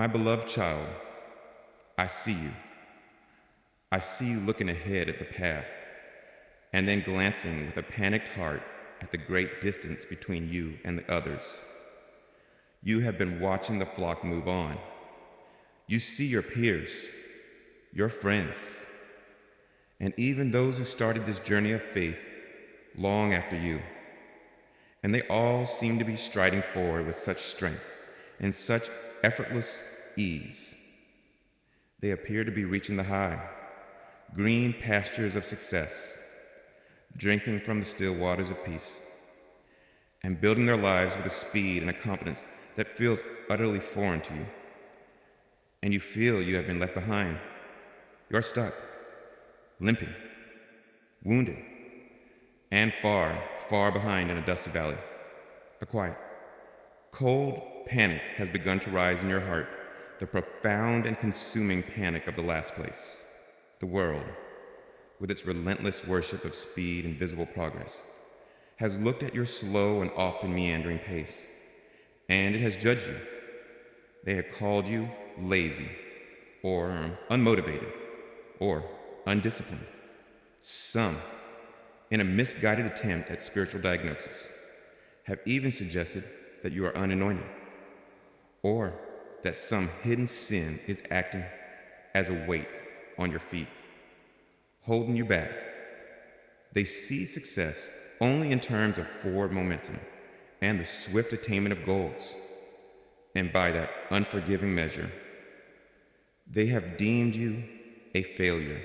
My beloved child, I see you. I see you looking ahead at the path, and then glancing with a panicked heart at the great distance between you and the others. You have been watching the flock move on. You see your peers, your friends, and even those who started this journey of faith long after you. And they all seem to be striding forward with such strength and such effortless ease. They appear to be reaching the high, green pastures of success, drinking from the still waters of peace, and building their lives with a speed and a confidence that feels utterly foreign to you. And you feel you have been left behind. You are stuck, limping, wounded, and far, far behind in a dusty valley. A quiet, cold panic has begun to rise in your heart, the profound and consuming panic of the last place. The world, with its relentless worship of speed and visible progress, has looked at your slow and often meandering pace, and it has judged you. They have called you lazy, or unmotivated, or undisciplined. Some, in a misguided attempt at spiritual diagnosis, have even suggested that you are unanointed, or that some hidden sin is acting as a weight on your feet, holding you back. They see success only in terms of forward momentum and the swift attainment of goals, and by that unforgiving measure, they have deemed you a failure.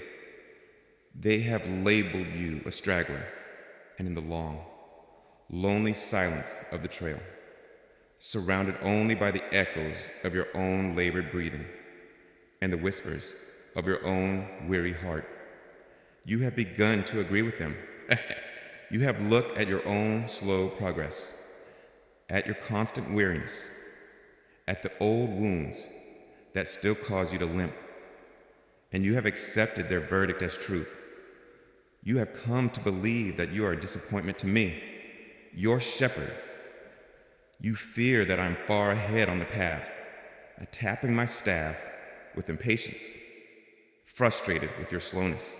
They have labeled you a straggler, and in the long, lonely silence of the trail, surrounded only by the echoes of your own labored breathing and the whispers of your own weary heart, you have begun to agree with them. You have looked at your own slow progress, at your constant weariness, at the old wounds that still cause you to limp, and you have accepted their verdict as truth. You have come to believe that you are a disappointment to me, your shepherd. You fear that I'm far ahead on the path, tapping my staff with impatience, frustrated with your slowness,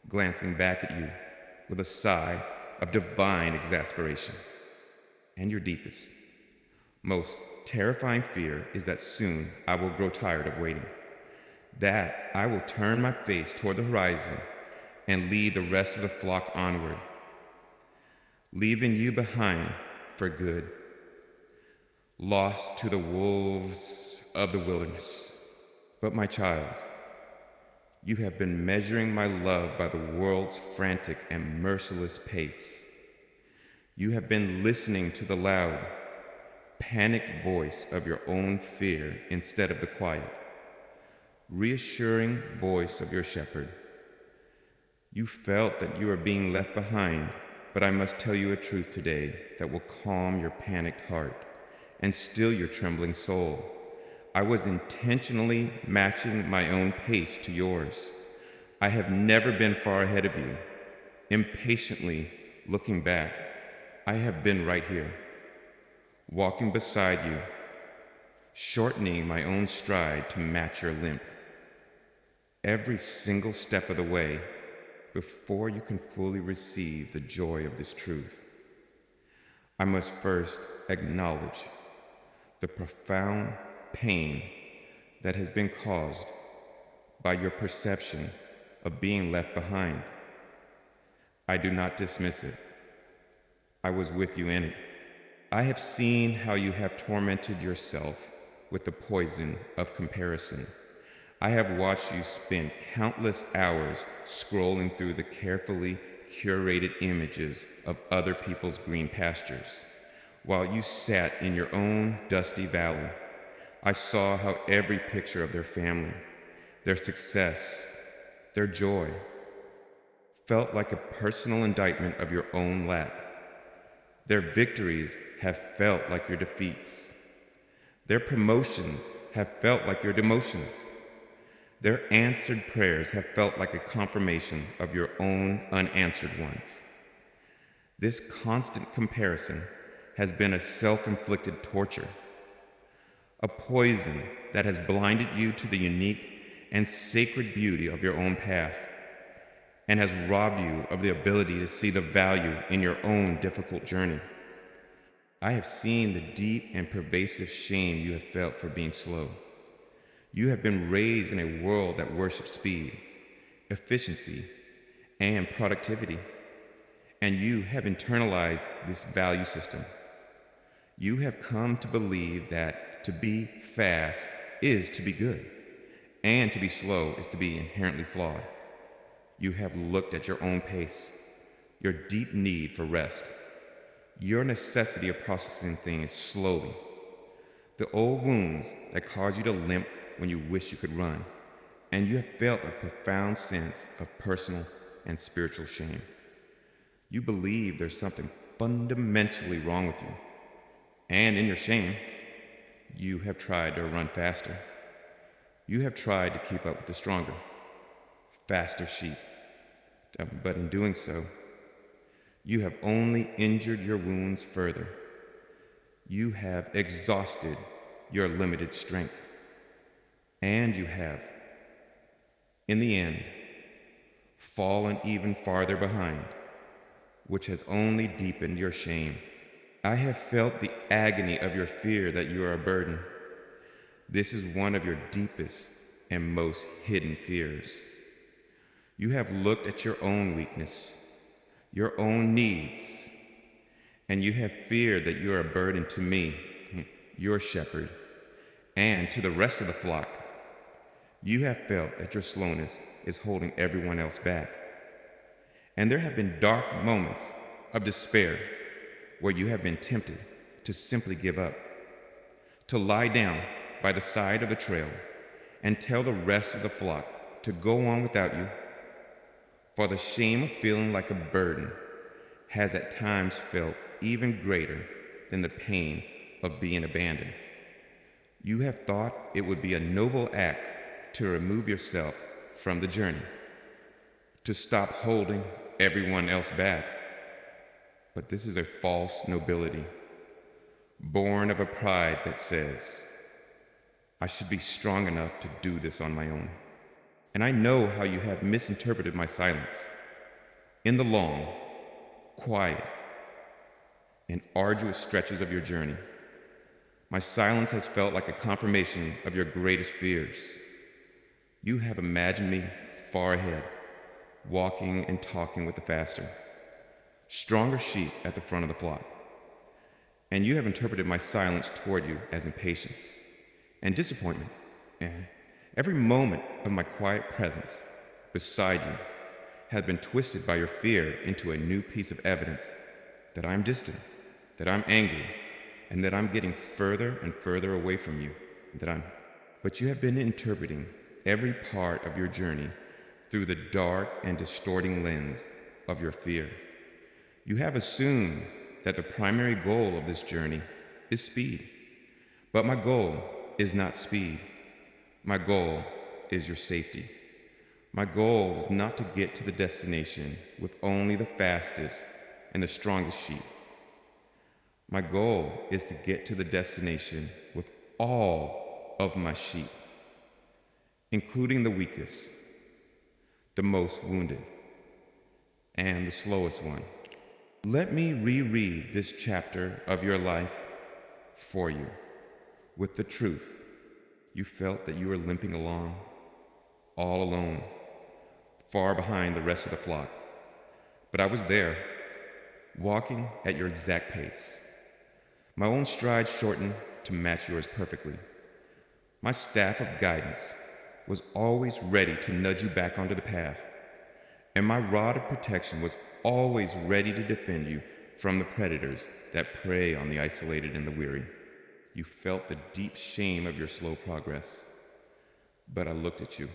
glancing back at you with a sigh of divine exasperation. And your deepest, most terrifying fear is that soon I will grow tired of waiting, that I will turn my face toward the horizon and lead the rest of the flock onward, leaving you behind for good, lost to the wolves of the wilderness. But my child, you have been measuring my love by the world's frantic and merciless pace. You have been listening to the loud, panicked voice of your own fear instead of the quiet, reassuring voice of your shepherd. You felt that you were being left behind, but I must tell you a truth today that will calm your panicked heart and still your trembling soul. I was intentionally matching my own pace to yours. I have never been far ahead of you. Impatiently looking back, I have been right here, walking beside you, shortening my own stride to match your limp. Every single step of the way, before you can fully receive the joy of this truth, I must first acknowledge the profound pain that has been caused by your perception of being left behind. I do not dismiss it. I was with you in it. I have seen how you have tormented yourself with the poison of comparison. I have watched you spend countless hours scrolling through the carefully curated images of other people's green pastures, while you sat in your own dusty valley. I saw how every picture of their family, their success, their joy, felt like a personal indictment of your own lack. Their victories have felt like your defeats. Their promotions have felt like your demotions. Their answered prayers have felt like a confirmation of your own unanswered ones. This constant comparison has been a self-inflicted torture. a poison that has blinded you to the unique and sacred beauty of your own path, and has robbed you of the ability to see the value in your own difficult journey. I have seen the deep and pervasive shame you have felt for being slow. You have been raised in a world that worships speed, efficiency, and productivity, and you have internalized this value system. You have come to believe that to be fast is to be good, and to be slow is to be inherently flawed. You have looked at your own pace, your deep need for rest, your necessity of processing things slowly, the old wounds that cause you to limp when you wish you could run, and you have felt a profound sense of personal and spiritual shame. You believe there's something fundamentally wrong with you, and in your shame, you have tried to run faster. You have tried to keep up with the stronger, faster sheep, but in doing so, you have only injured your wounds further. You have exhausted your limited strength, and you have, in the end, fallen even farther behind, which has only deepened your shame. I have felt the agony of your fear that you are a burden. This is one of your deepest and most hidden fears. You have looked at your own weakness, your own needs, and you have feared that you are a burden to me, your shepherd, and to the rest of the flock. You have felt that your slowness is holding everyone else back. And there have been dark moments of despair where you have been tempted to simply give up, to lie down by the side of the trail and tell the rest of the flock to go on without you. For the shame of feeling like a burden has at times felt even greater than the pain of being abandoned. You have thought it would be a noble act to remove yourself from the journey, to stop holding everyone else back. But this is a false nobility, born of a pride that says, I should be strong enough to do this on my own. And I know how you have misinterpreted my silence. In the long, quiet, and arduous stretches of your journey, my silence has felt like a confirmation of your greatest fears. You have imagined me far ahead, walking and talking with the faster, stronger sheep at the front of the flock. And you have interpreted my silence toward you as impatience and disappointment. And every moment of my quiet presence beside you has been twisted by your fear into a new piece of evidence that I'm distant, that I'm angry, and that I'm getting further and further away from you, But you have been interpreting every part of your journey through the dark and distorting lens of your fear. You have assumed that the primary goal of this journey is speed. But my goal is not speed. My goal is your safety. My goal is not to get to the destination with only the fastest and the strongest sheep. My goal is to get to the destination with all of my sheep, including the weakest, the most wounded, and the slowest one. Let me reread this chapter of your life for you with the truth. You felt that you were limping along, all alone, far behind the rest of the flock. But I was there, walking at your exact pace. My own stride shortened to match yours perfectly. My staff of guidance was always ready to nudge you back onto the path, and my rod of protection was always ready to defend you from the predators that prey on the isolated and the weary. You felt the deep shame of your slow progress, but I looked at you,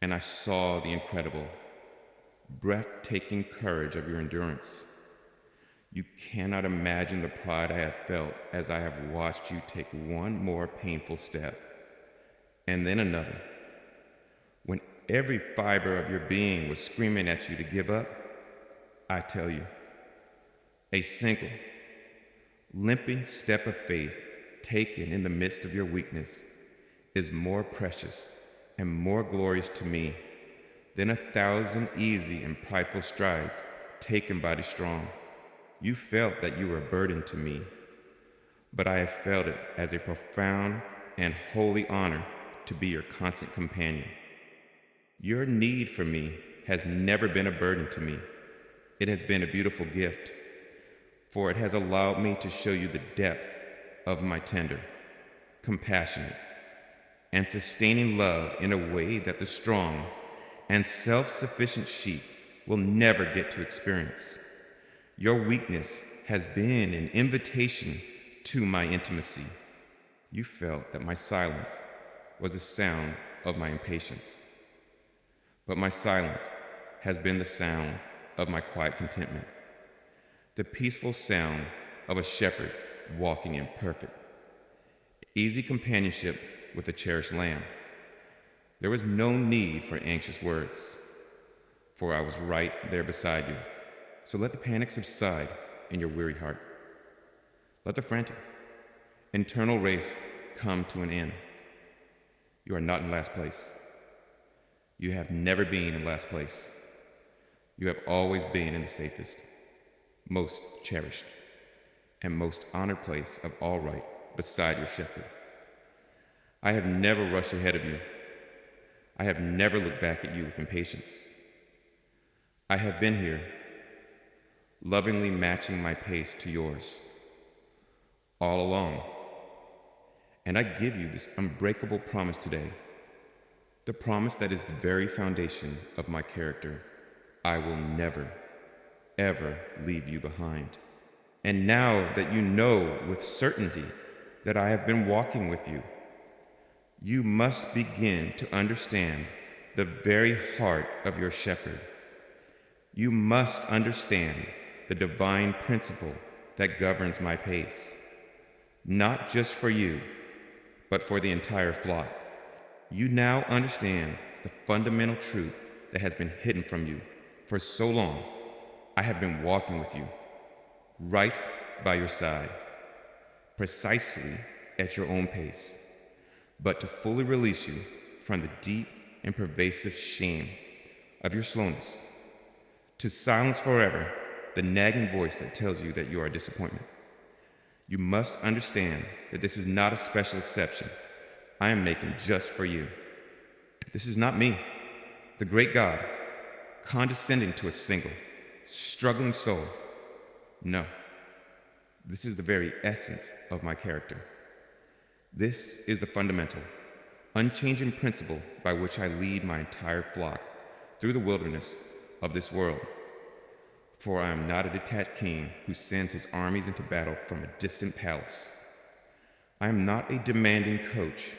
and I saw the incredible, breathtaking courage of your endurance. You cannot imagine the pride I have felt as I have watched you take one more painful step, and then another. When every fiber of your being was screaming at you to give up, I tell you, a single, limping step of faith taken in the midst of your weakness, is more precious and more glorious to me than 1,000 easy and prideful strides taken by the strong. You felt that you were a burden to me, but I have felt it as a profound and holy honor to be your constant companion. Your need for me has never been a burden to me. It has been a beautiful gift, for it has allowed me to show you the depth of my tender, compassionate, and sustaining love in a way that the strong and self-sufficient sheep will never get to experience. Your weakness has been an invitation to my intimacy. You felt that my silence was the sound of my impatience, but my silence has been the sound of my quiet contentment, the peaceful sound of a shepherd walking in perfect, easy companionship with a cherished lamb. There was no need for anxious words, for I was right there beside you. So let the panic subside in your weary heart. Let the frantic, internal race come to an end. You are not in last place. You have never been in last place. You have always been in the safest, most cherished, and most honored place of all right beside your shepherd. I have never rushed ahead of you. I have never looked back at you with impatience. I have been here, lovingly matching my pace to yours, all along. And I give you this unbreakable promise today, the promise that is the very foundation of my character. I will never, ever leave you behind. And now that you know with certainty that I have been walking with you, you must begin to understand the very heart of your shepherd. You must understand the divine principle that governs my pace, not just for you, but for the entire flock. You now understand the fundamental truth that has been hidden from you for so long. I have been walking with you, right by your side, precisely at your own pace, but to fully release you from the deep and pervasive shame of your slowness, to silence forever the nagging voice that tells you that you are a disappointment. You must understand that this is not a special exception I am making just for you. This is not me, the great God, condescending to a single, struggling soul. No, this is the very essence of my character. This is the fundamental, unchanging principle by which I lead my entire flock through the wilderness of this world. For I am not a detached king who sends his armies into battle from a distant palace. I am not a demanding coach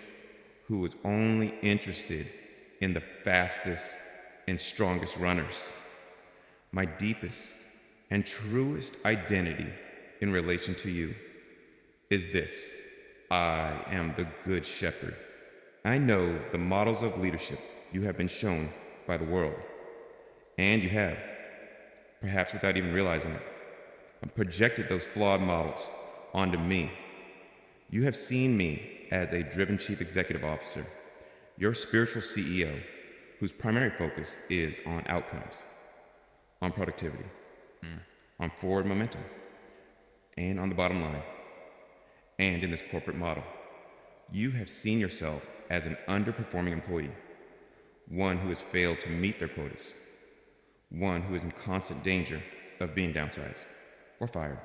who is only interested in the fastest and strongest runners. My deepest and truest identity in relation to you is this: I am the good shepherd. I know the models of leadership you have been shown by the world, and you have, perhaps without even realizing it, projected those flawed models onto me. You have seen me as a driven chief executive officer, your spiritual CEO, whose primary focus is on outcomes, on productivity, on forward momentum, and on the bottom line. And in this corporate model, you have seen yourself as an underperforming employee, one who has failed to meet their quotas, one who is in constant danger of being downsized or fired.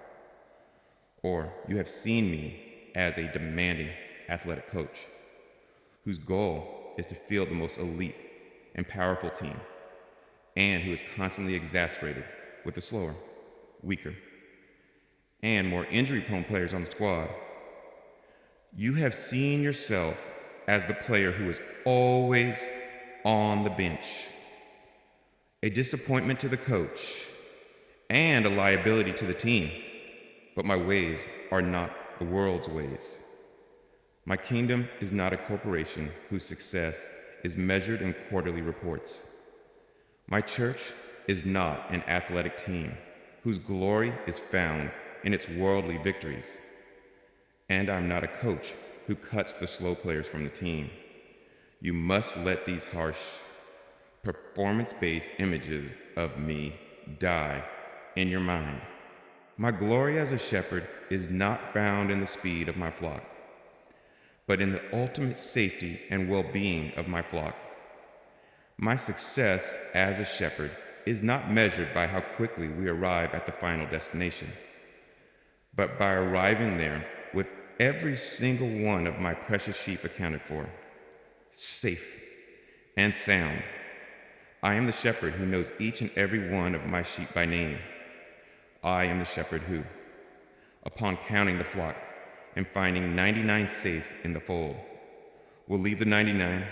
Or you have seen me as a demanding athletic coach, whose goal is to field the most elite and powerful team, and who is constantly exasperated with the slower, weaker, and more injury-prone players on the squad. You have seen yourself as the player who is always on the bench, a disappointment to the coach, and a liability to the team. But my ways are not the world's ways. My kingdom is not a corporation whose success is measured in quarterly reports. My church is not an athletic team whose glory is found in its worldly victories. And I'm not a coach who cuts the slow players from the team. You must let these harsh, performance-based images of me die in your mind. My glory as a shepherd is not found in the speed of my flock, but in the ultimate safety and well-being of my flock. My success as a shepherd is not measured by how quickly we arrive at the final destination, but by arriving there with every single one of my precious sheep accounted for, safe and sound. I am the shepherd who knows each and every one of my sheep by name. I am the shepherd who, upon counting the flock and finding 99 safe in the fold, will leave the 99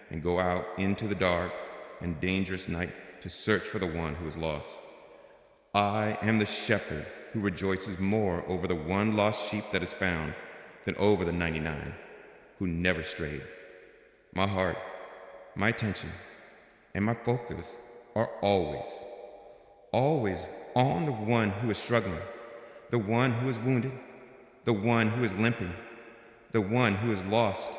and go out into the dark and dangerous night to search for the one who is lost. I am the shepherd who rejoices more over the one lost sheep that is found than over the 99 who never strayed. My heart, my attention, and my focus are always on the one who is struggling, the one who is wounded, the one who is limping, the one who is lost.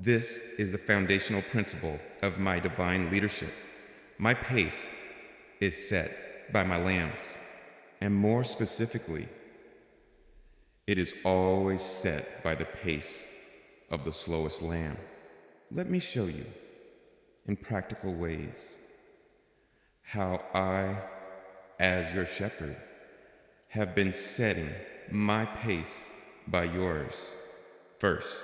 This is the foundational principle of my divine leadership. My pace is set by my lambs, and more specifically, it is always set by the pace of the slowest lamb. Let me show you, in practical ways, how I, as your shepherd, have been setting my pace by yours. First,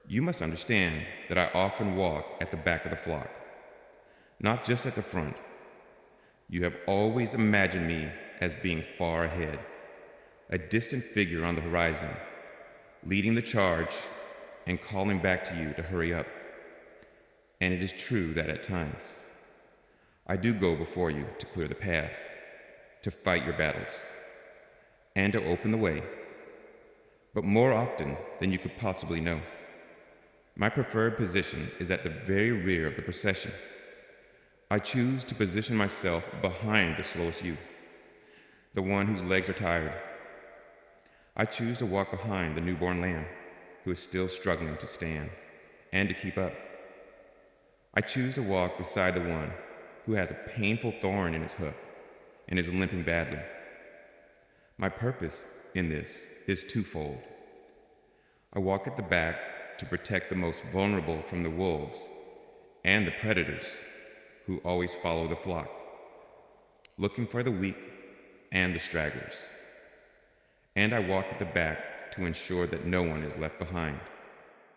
you must understand that I often walk at the back of the flock, not just at the front. You have always imagined me as being far ahead, a distant figure on the horizon, leading the charge and calling back to you to hurry up. And it is true that at times, I do go before you to clear the path, to fight your battles, and to open the way. But more often than you could possibly know, my preferred position is at the very rear of the procession. I choose to position myself behind the slowest you, the one whose legs are tired. I choose to walk behind the newborn lamb who is still struggling to stand and to keep up. I choose to walk beside the one who has a painful thorn in his hoof and is limping badly. My purpose in this is twofold. I walk at the back to protect the most vulnerable from the wolves and the predators who always follow the flock, looking for the weak and the stragglers. And I walk at the back to ensure that no one is left behind.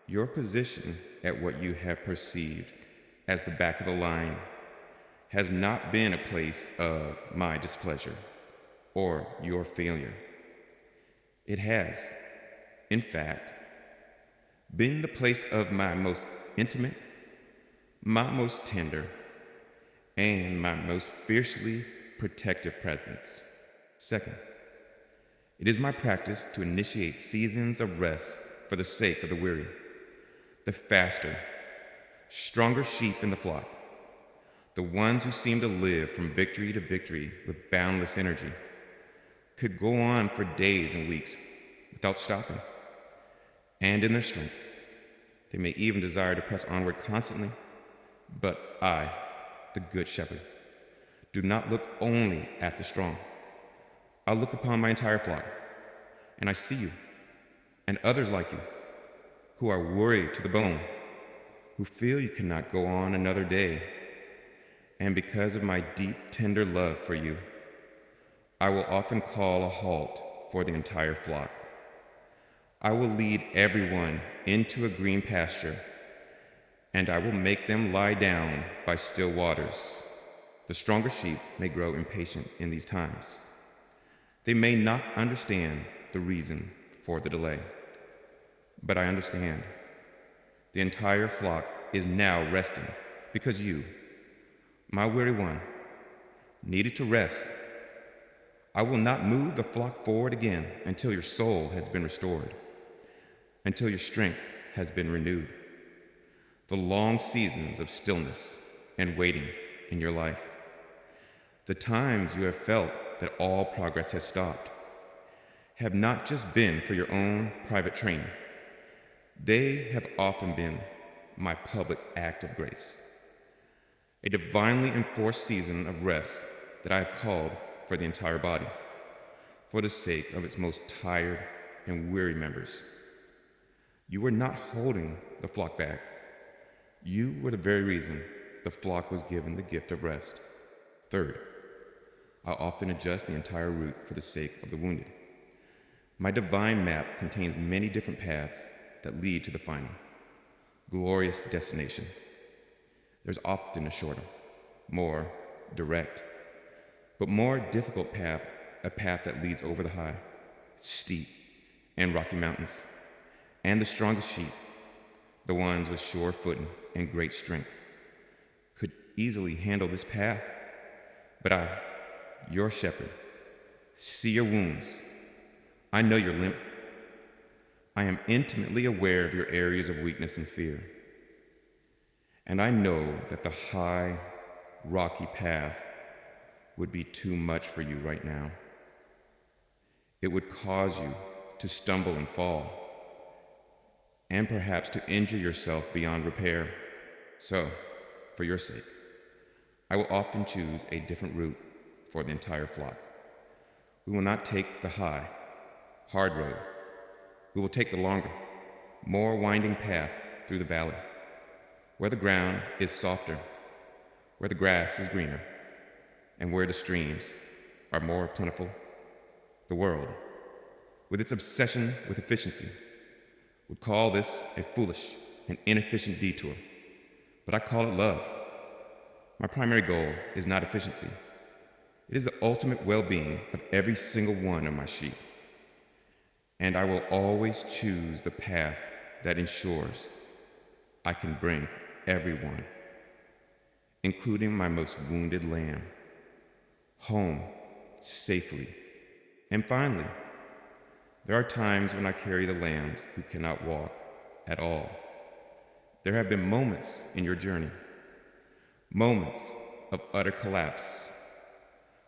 Your position at what you have perceived as the back of the line has not been a place of my displeasure or your failure. It has, in fact, been the place of my most intimate, my most tender, and my most fiercely protective presence. Second, it is my practice to initiate seasons of rest for the sake of the weary, the faster, stronger sheep in the flock, the ones who seem to live from victory to victory with boundless energy, could go on for days and weeks without stopping. And in their strength, they may even desire to press onward constantly. But I, the Good Shepherd, do not look only at the strong. I look upon my entire flock, and I see you, and others like you, who are worried to the bone, who feel you cannot go on another day. And because of my deep, tender love for you, I will often call a halt for the entire flock. I will lead everyone into a green pasture, and I will make them lie down by still waters. The stronger sheep may grow impatient in these times. They may not understand the reason for the delay, but I understand. The entire flock is now resting because you, my weary one, needed to rest. I will not move the flock forward again until your soul has been restored, until your strength has been renewed. The long seasons of stillness and waiting in your life, the times you have felt that all progress has stopped, have not just been for your own private training. They have often been my public act of grace, a divinely enforced season of rest that I have called for the entire body, for the sake of its most tired and weary members. You were not holding the flock back. You were the very reason the flock was given the gift of rest. Third, I often adjust the entire route for the sake of the wounded. My divine map contains many different paths that lead to the final, glorious destination. There's often a shorter, more direct, but more difficult path, a path that leads over the high, steep, and rocky mountains, and the strongest sheep, the ones with sure footing and great strength, could easily handle this path. But I, your shepherd, see your wounds. I know your limp. I am intimately aware of your areas of weakness and fear. And I know that the high, rocky path would be too much for you right now. It would cause you to stumble and fall, and perhaps to injure yourself beyond repair. So, for your sake, I will often choose a different route for the entire flock. We will not take the high, hard road. We will take the longer, more winding path through the valley, where the ground is softer, where the grass is greener, and where the streams are more plentiful. The world, with its obsession with efficiency, would call this a foolish and inefficient detour, but I call it love. My primary goal is not efficiency. It is the ultimate well-being of every single one of my sheep. And I will always choose the path that ensures I can bring everyone, including my most wounded lamb, home safely. And finally, there are times when I carry the lambs who cannot walk at all. There have been moments in your journey, moments of utter collapse,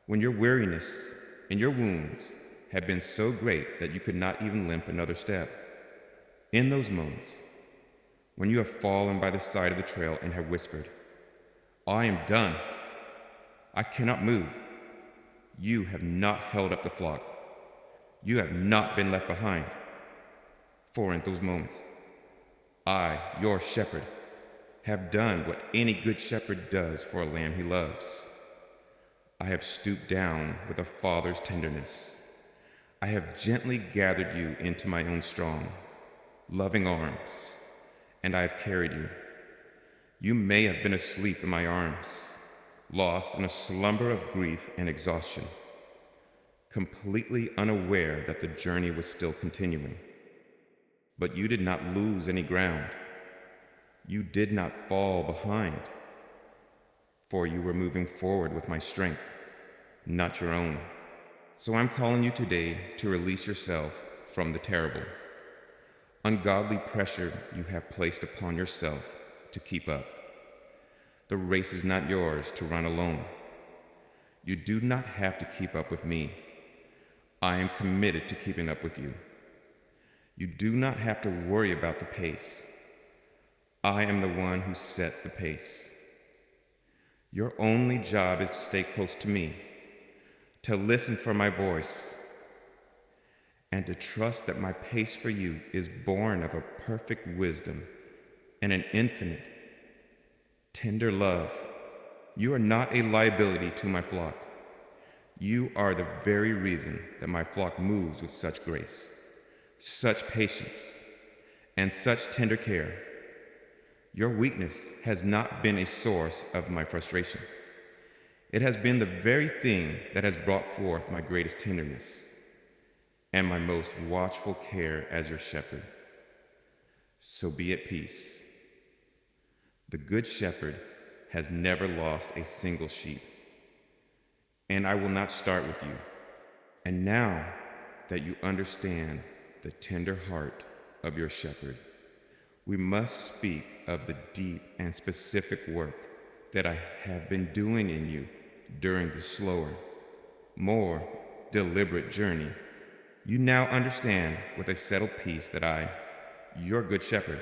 when your weariness and your wounds have been so great that you could not even limp another step. In those moments, when you have fallen by the side of the trail and have whispered, "I am done. I cannot move," you have not held up the flock. You have not been left behind. For in those moments, I, your shepherd, have done what any good shepherd does for a lamb he loves. I have stooped down with a father's tenderness. I have gently gathered you into my own strong, loving arms, and I have carried you. You may have been asleep in my arms, lost in a slumber of grief and exhaustion, completely unaware that the journey was still continuing. But you did not lose any ground. You did not fall behind, for you were moving forward with my strength, not your own. So I'm calling you today to release yourself from the terrible, ungodly pressure you have placed upon yourself to keep up. The race is not yours to run alone. You do not have to keep up with me. I am committed to keeping up with you. You do not have to worry about the pace. I am the one who sets the pace. Your only job is to stay close to me, to listen for my voice, and to trust that my pace for you is born of a perfect wisdom and an infinite, tender love. You are not a liability to my flock. You are the very reason that my flock moves with such grace, such patience, and such tender care. Your weakness has not been a source of my frustration. It has been the very thing that has brought forth my greatest tenderness and my most watchful care as your shepherd. So be at peace. The Good Shepherd has never lost a single sheep, and I will not start with you. And now that you understand the tender heart of your shepherd, we must speak of the deep and specific work that I have been doing in you during the slower, more deliberate journey You now understand with a settled peace that I, your good shepherd,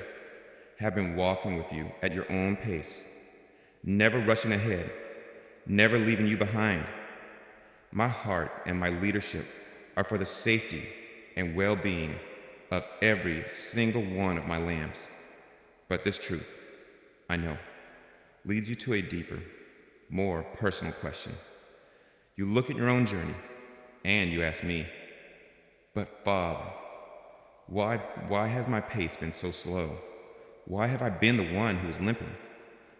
have been walking with you at your own pace, never rushing ahead, never leaving you behind. My heart and my leadership are for the safety and well-being of every single one of my lambs. But this truth, I know, leads you to a deeper, more personal question. You look at your own journey and you ask me, but Father, why has my pace been so slow? Why have I been the one who is limping,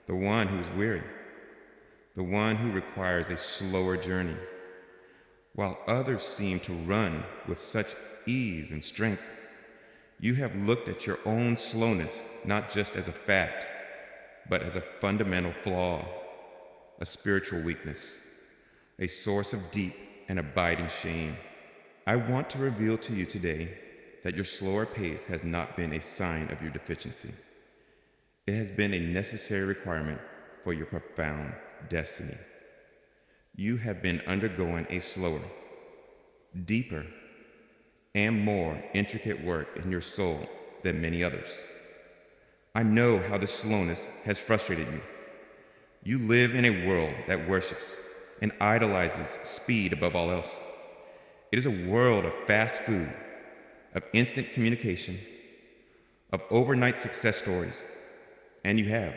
the one who is weary, the one who requires a slower journey, while others seem to run with such ease and strength? You have looked at your own slowness not just as a fact, but as a fundamental flaw, a spiritual weakness, a source of deep and abiding shame. I want to reveal to you today that your slower pace has not been a sign of your deficiency. It has been a necessary requirement for your profound destiny. You have been undergoing a slower, deeper, and more intricate work in your soul than many others. I know how the slowness has frustrated you. You live in a world that worships and idolizes speed above all else. It is a world of fast food, of instant communication, of overnight success stories, and you have,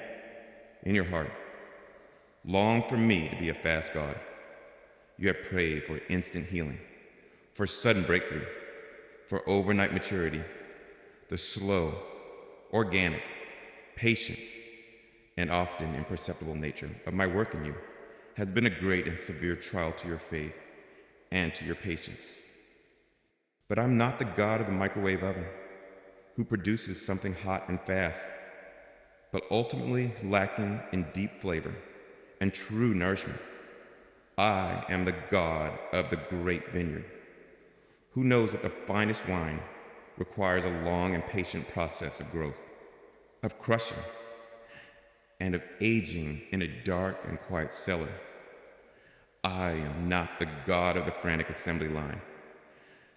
in your heart, longed for me to be a fast God. You have prayed for instant healing, for sudden breakthrough, for overnight maturity. The slow, organic, patient, and often imperceptible nature of my work in you has been a great and severe trial to your faith and to your patience. But I'm not the God of the microwave oven who produces something hot and fast, but ultimately lacking in deep flavor and true nourishment. I am the God of the great vineyard, who knows that the finest wine requires a long and patient process of growth, of crushing, and of aging in a dark and quiet cellar. I am not the God of the frantic assembly line,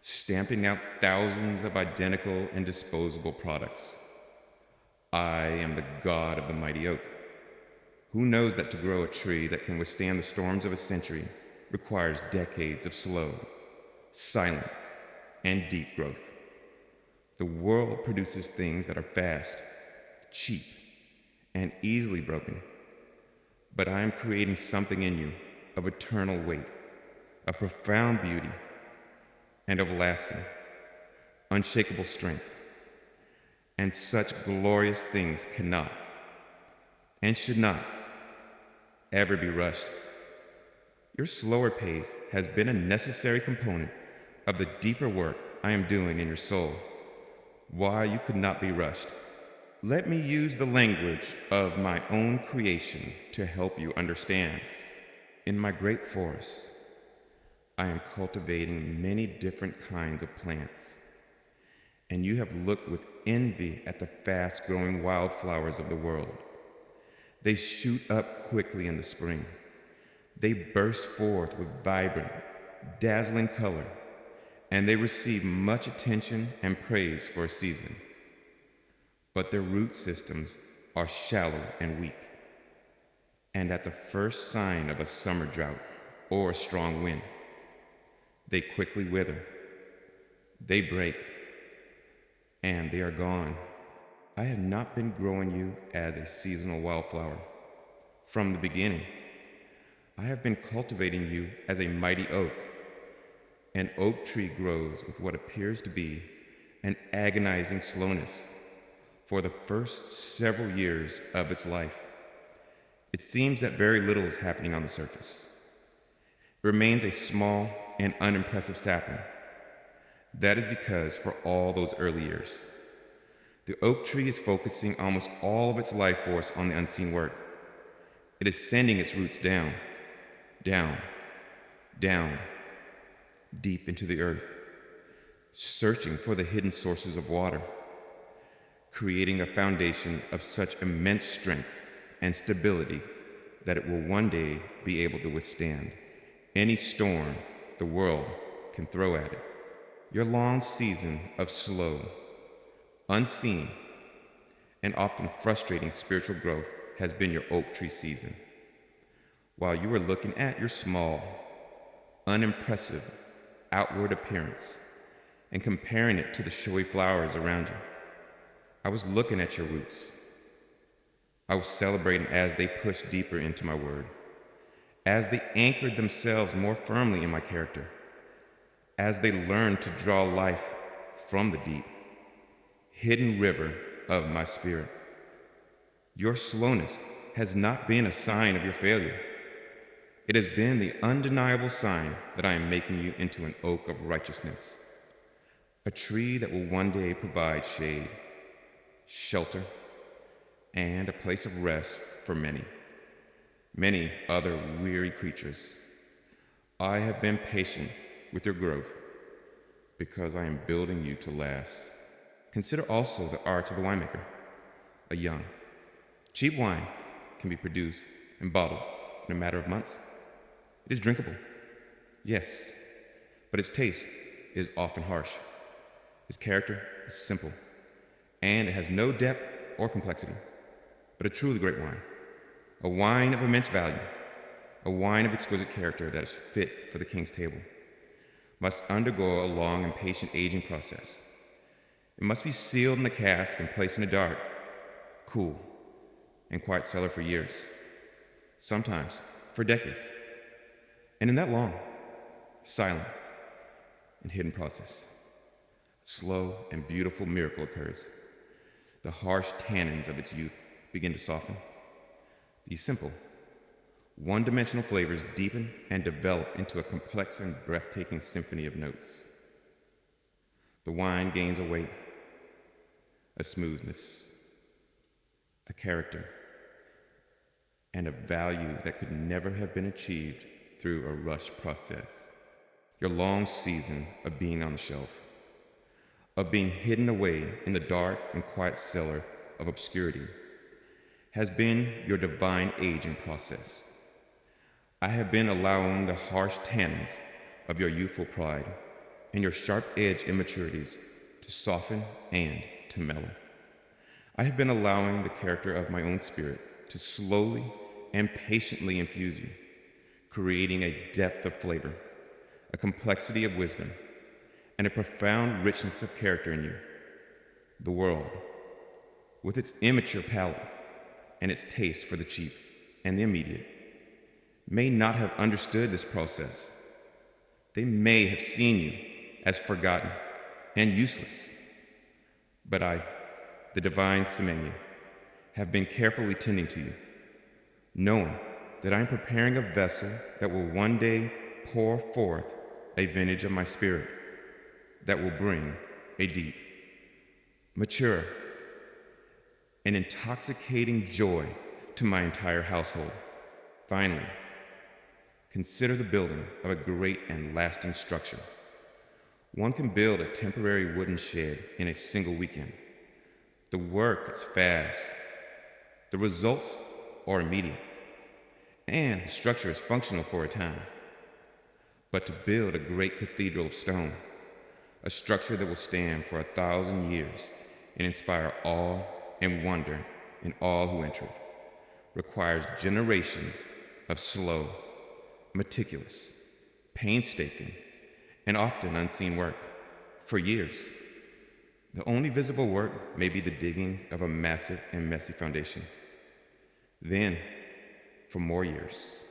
stamping out thousands of identical and disposable products. I am the God of the mighty oak, who knows that to grow a tree that can withstand the storms of a century requires decades of slow, silent, and deep growth. The world produces things that are fast, cheap, and easily broken. But I am creating something in you of eternal weight, of profound beauty, and of lasting, unshakable strength. And such glorious things cannot and should not ever be rushed. Your slower pace has been a necessary component of the deeper work I am doing in your soul. Why you could not be rushed. Let me use the language of my own creation to help you understand. In my great forest, I am cultivating many different kinds of plants, and you have looked with envy at the fast-growing wildflowers of the world. They shoot up quickly in the spring. They burst forth with vibrant, dazzling color, and they receive much attention and praise for a season. But their root systems are shallow and weak, and at the first sign of a summer drought or a strong wind, they quickly wither, they break, and they are gone. I have not been growing you as a seasonal wildflower. From the beginning, I have been cultivating you as a mighty oak. An oak tree grows with what appears to be an agonizing slowness for the first several years of its life. It seems that very little is happening on the surface. It remains a small and unimpressive sapling. That is because for all those early years, the oak tree is focusing almost all of its life force on the unseen work. It is sending its roots down, down, down, deep into the earth, searching for the hidden sources of water, creating a foundation of such immense strength and stability that it will one day be able to withstand any storm the world can throw at it. Your long season of slow, unseen, and often frustrating spiritual growth has been your oak tree season. While you were looking at your small, unimpressive outward appearance and comparing it to the showy flowers around you, I was looking at your roots. I was celebrating as they pushed deeper into my word, as they anchored themselves more firmly in my character, as they learned to draw life from the deep, hidden river of my spirit. Your slowness has not been a sign of your failure. It has been the undeniable sign that I am making you into an oak of righteousness, a tree that will one day provide shade, shelter, and a place of rest for many, many other weary creatures. I have been patient with your growth because I am building you to last. Consider also the art of the winemaker. A young, cheap wine can be produced and bottled in a matter of months. It is drinkable, yes, but its taste is often harsh. Its character is simple, and it has no depth or complexity, but a truly great wine. A wine of immense value, a wine of exquisite character that is fit for the king's table, must undergo a long and patient aging process. It must be sealed in a cask and placed in a dark, cool, and quiet cellar for years, sometimes for decades. And in that long, silent, and hidden process, a slow and beautiful miracle occurs. The harsh tannins of its youth begin to soften. These simple, one-dimensional flavors deepen and develop into a complex and breathtaking symphony of notes. The wine gains a weight, a smoothness, a character, and a value that could never have been achieved through a rushed process. Your long season of being on the shelf, of being hidden away in the dark and quiet cellar of obscurity, has been your divine aging process. I have been allowing the harsh tannins of your youthful pride and your sharp-edged immaturities to soften and to mellow. I have been allowing the character of my own spirit to slowly and patiently infuse you, creating a depth of flavor, a complexity of wisdom, and a profound richness of character in you. The world, with its immature palate and its taste for the cheap and the immediate, may not have understood this process. They may have seen you as forgotten and useless. But I, the divine Semenya, have been carefully tending to you, knowing that I am preparing a vessel that will one day pour forth a vintage of my spirit that will bring a deep, mature, and intoxicating joy to my entire household. Finally, consider the building of a great and lasting structure. One can build a temporary wooden shed in a single weekend. The work is fast. The results are immediate. And the structure is functional for a time. But to build a great cathedral of stone, a structure that will stand for 1,000 years and inspire awe and wonder in all who enter it, requires generations of slow, meticulous, painstaking, and often unseen work for years. The only visible work may be the digging of a massive and messy foundation. Then, for more years,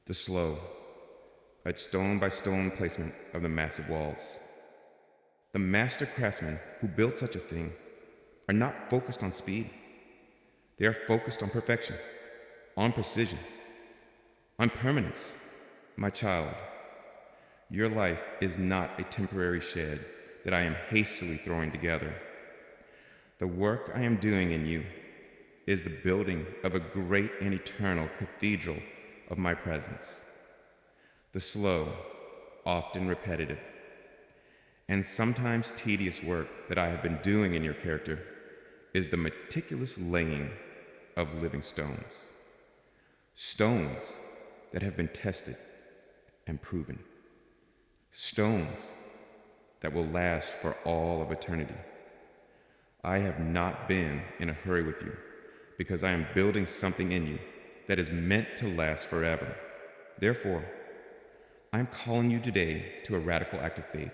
the slow, stone-by-stone placement of the massive walls. The master craftsmen who built such a thing are not focused on speed. They are focused on perfection, on precision, on permanence. My child, your life is not a temporary shed that I am hastily throwing together. The work I am doing in you is the building of a great and eternal cathedral of my presence. The slow, often repetitive, and sometimes tedious work that I have been doing in your character is the meticulous laying of living stones. Stones that have been tested and proven. Stones that will last for all of eternity. I have not been in a hurry with you because I am building something in you that is meant to last forever. Therefore, I am calling you today to a radical act of faith.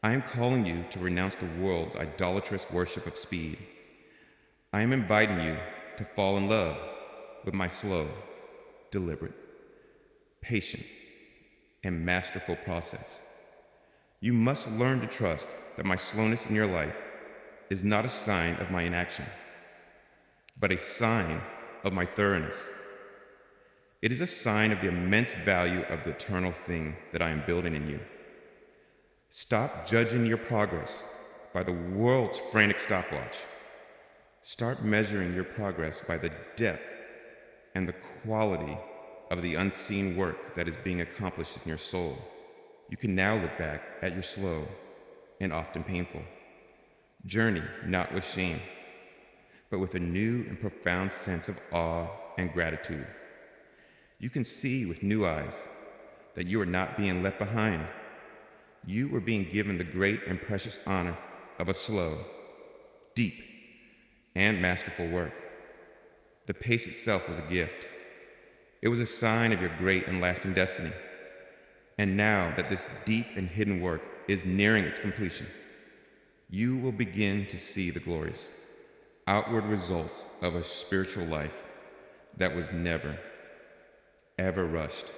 I am calling you to renounce the world's idolatrous worship of speed. I am inviting you to fall in love with my slow, deliberate, patient, and masterful process. You must learn to trust that my slowness in your life is not a sign of my inaction, but a sign of my thoroughness. It is a sign of the immense value of the eternal thing that I am building in you. Stop judging your progress by the world's frantic stopwatch. Start measuring your progress by the depth and the quality of the unseen work that is being accomplished in your soul. You can now look back at your slow and often painful journey, not with shame, but with a new and profound sense of awe and gratitude. You can see with new eyes that you are not being left behind. You were being given the great and precious honor of a slow, deep, and masterful work. The pace itself was a gift. It was a sign of your great and lasting destiny. And now that this deep and hidden work is nearing its completion, you will begin to see the glorious, outward results of a spiritual life that was never, ever rushed.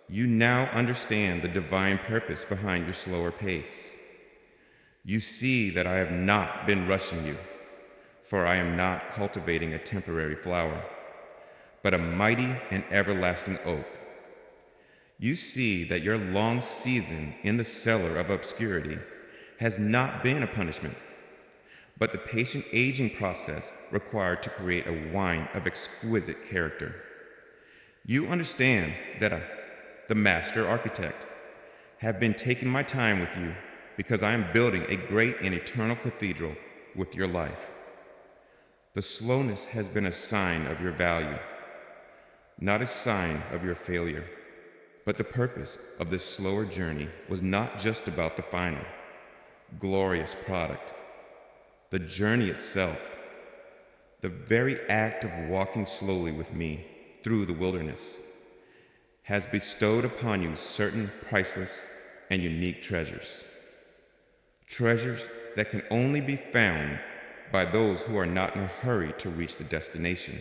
You now understand the divine purpose behind your slower pace. You see that I have not been rushing you, for I am not cultivating a temporary flower, but a mighty and everlasting oak. You see that your long season in the cellar of obscurity has not been a punishment, but the patient aging process required to create a wine of exquisite character. You understand that I, the master architect, have been taking my time with you because I am building a great and eternal cathedral with your life. The slowness has been a sign of your value, not a sign of your failure. But the purpose of this slower journey was not just about the final, glorious product. The journey itself, the very act of walking slowly with me through the wilderness, has bestowed upon you certain priceless and unique treasures. Treasures that can only be found by those who are not in a hurry to reach the destination.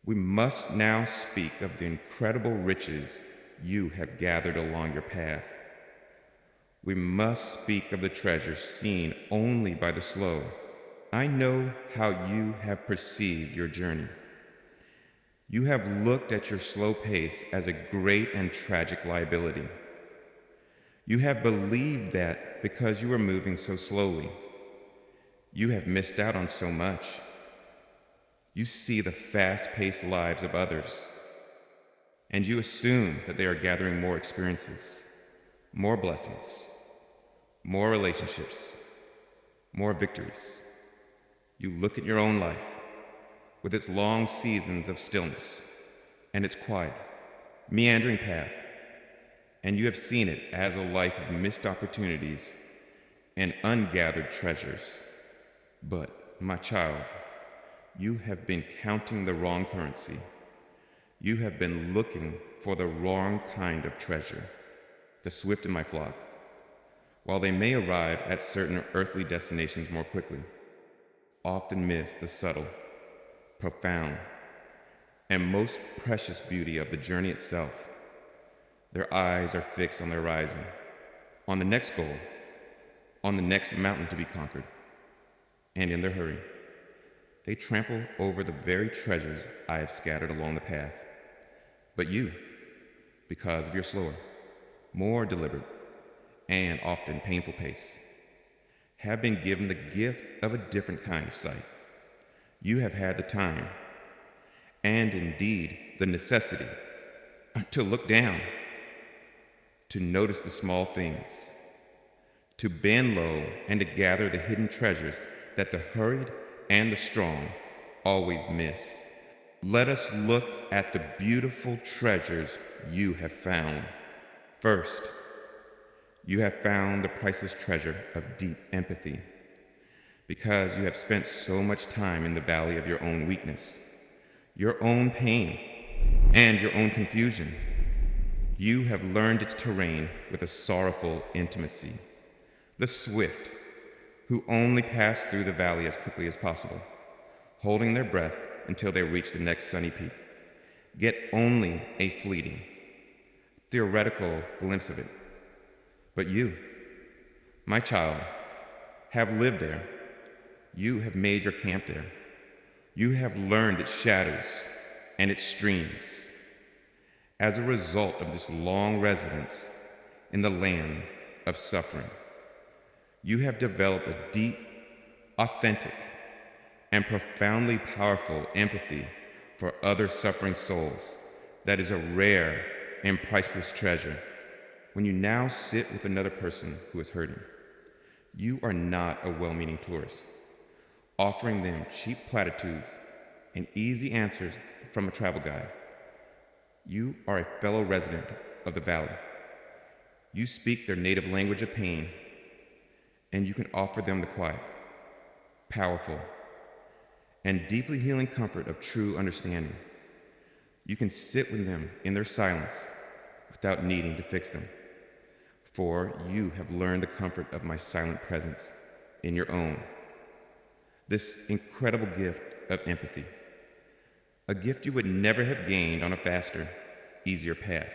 We must now speak of the incredible riches you have gathered along your path. We must speak of the treasures seen only by the slow. I know how you have perceived your journey. You have looked at your slow pace as a great and tragic liability. You have believed that because you were moving so slowly, you have missed out on so much. You see the fast-paced lives of others, and you assume that they are gathering more experiences, more blessings, more relationships, more victories. You look at your own life with its long seasons of stillness and its quiet, meandering path, and you have seen it as a life of missed opportunities and ungathered treasures. But, my child, you have been counting the wrong currency. You have been looking for the wrong kind of treasure. The swift in my flock, while they may arrive at certain earthly destinations more quickly, often miss the subtle, profound, and most precious beauty of the journey itself. Their eyes are fixed on the horizon, on the next goal, on the next mountain to be conquered, and in their hurry, they trample over the very treasures I have scattered along the path. But you, because of your slower, more deliberate, and often painful pace, have been given the gift of a different kind of sight. You have had the time, and indeed the necessity, to look down, to notice the small things, to bend low and to gather the hidden treasures that the hurried and the strong always miss. Let us look at the beautiful treasures you have found. First, You have found the priceless treasure of deep empathy because you have spent so much time in the valley of your own weakness, your own pain, and your own confusion. You have learned its terrain with a sorrowful intimacy. The swift, who only pass through the valley as quickly as possible, holding their breath until they reach the next sunny peak, get only a fleeting, theoretical glimpse of it. But you, my child, have lived there. You have made your camp there. You have learned its shadows and its streams. As a result of this long residence in the land of suffering, you have developed a deep, authentic, and profoundly powerful empathy for other suffering souls that is a rare and priceless treasure. When you now sit with another person who is hurting, you are not a well-meaning tourist, offering them cheap platitudes and easy answers from a travel guide. You are a fellow resident of the valley. You speak their native language of pain, and you can offer them the quiet, powerful, and deeply healing comfort of true understanding. You can sit with them in their silence without needing to fix them, for you have learned the comfort of my silent presence in your own. This incredible gift of empathy, a gift you would never have gained on a faster, easier path,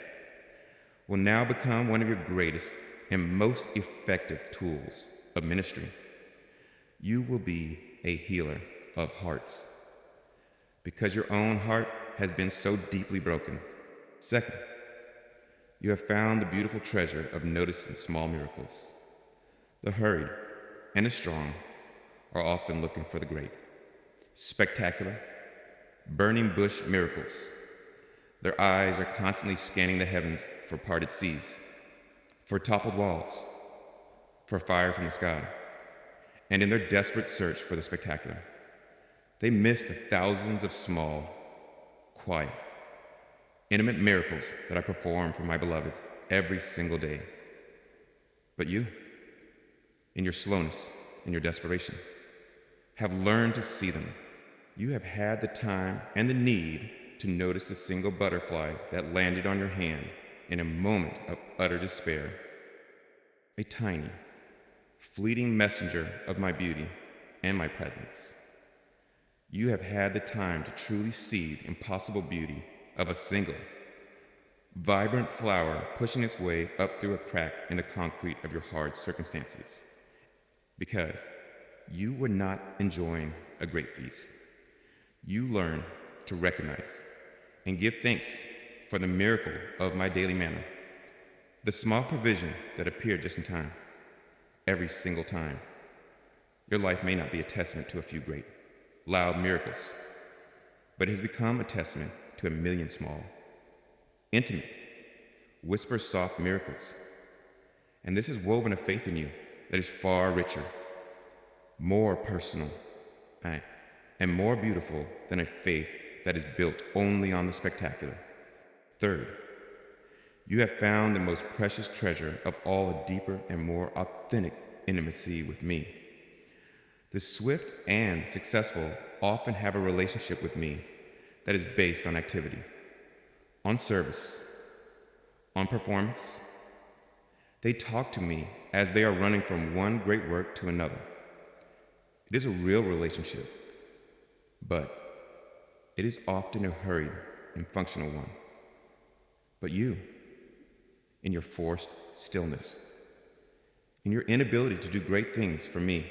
will now become one of your greatest and most effective tools of ministry. You will be a healer of hearts because your own heart has been so deeply broken. Second, you have found the beautiful treasure of noticing small miracles. The hurried and the strong are often looking for the great, spectacular, burning bush miracles. Their eyes are constantly scanning the heavens for parted seas, for toppled walls, for fire from the sky, and in their desperate search for the spectacular, they miss the thousands of small, quiet, intimate miracles that I perform for my beloveds every single day. But you, in your slowness, in your desperation, have learned to see them. You have had the time and the need to notice the single butterfly that landed on your hand in a moment of utter despair. A tiny, fleeting messenger of my beauty and my presence. You have had the time to truly see the impossible beauty of a single, vibrant flower pushing its way up through a crack in the concrete of your hard circumstances. Because you were not enjoying a great feast. You learn to recognize and give thanks for the miracle of my daily manna, the small provision that appeared just in time, every single time. Your life may not be a testament to a few great, loud miracles, but it has become a testament to a million small, intimate, whisper-soft miracles. And this has woven a faith in you that is far richer, more personal, and more beautiful than a faith that is built only on the spectacular. Third, you have found the most precious treasure of all, a deeper and more authentic intimacy with me. The swift and successful often have a relationship with me that is based on activity, on service, on performance. They talk to me as they are running from one great work to another. It is a real relationship, but it is often a hurried and functional one. But you, in your forced stillness, in your inability to do great things for me,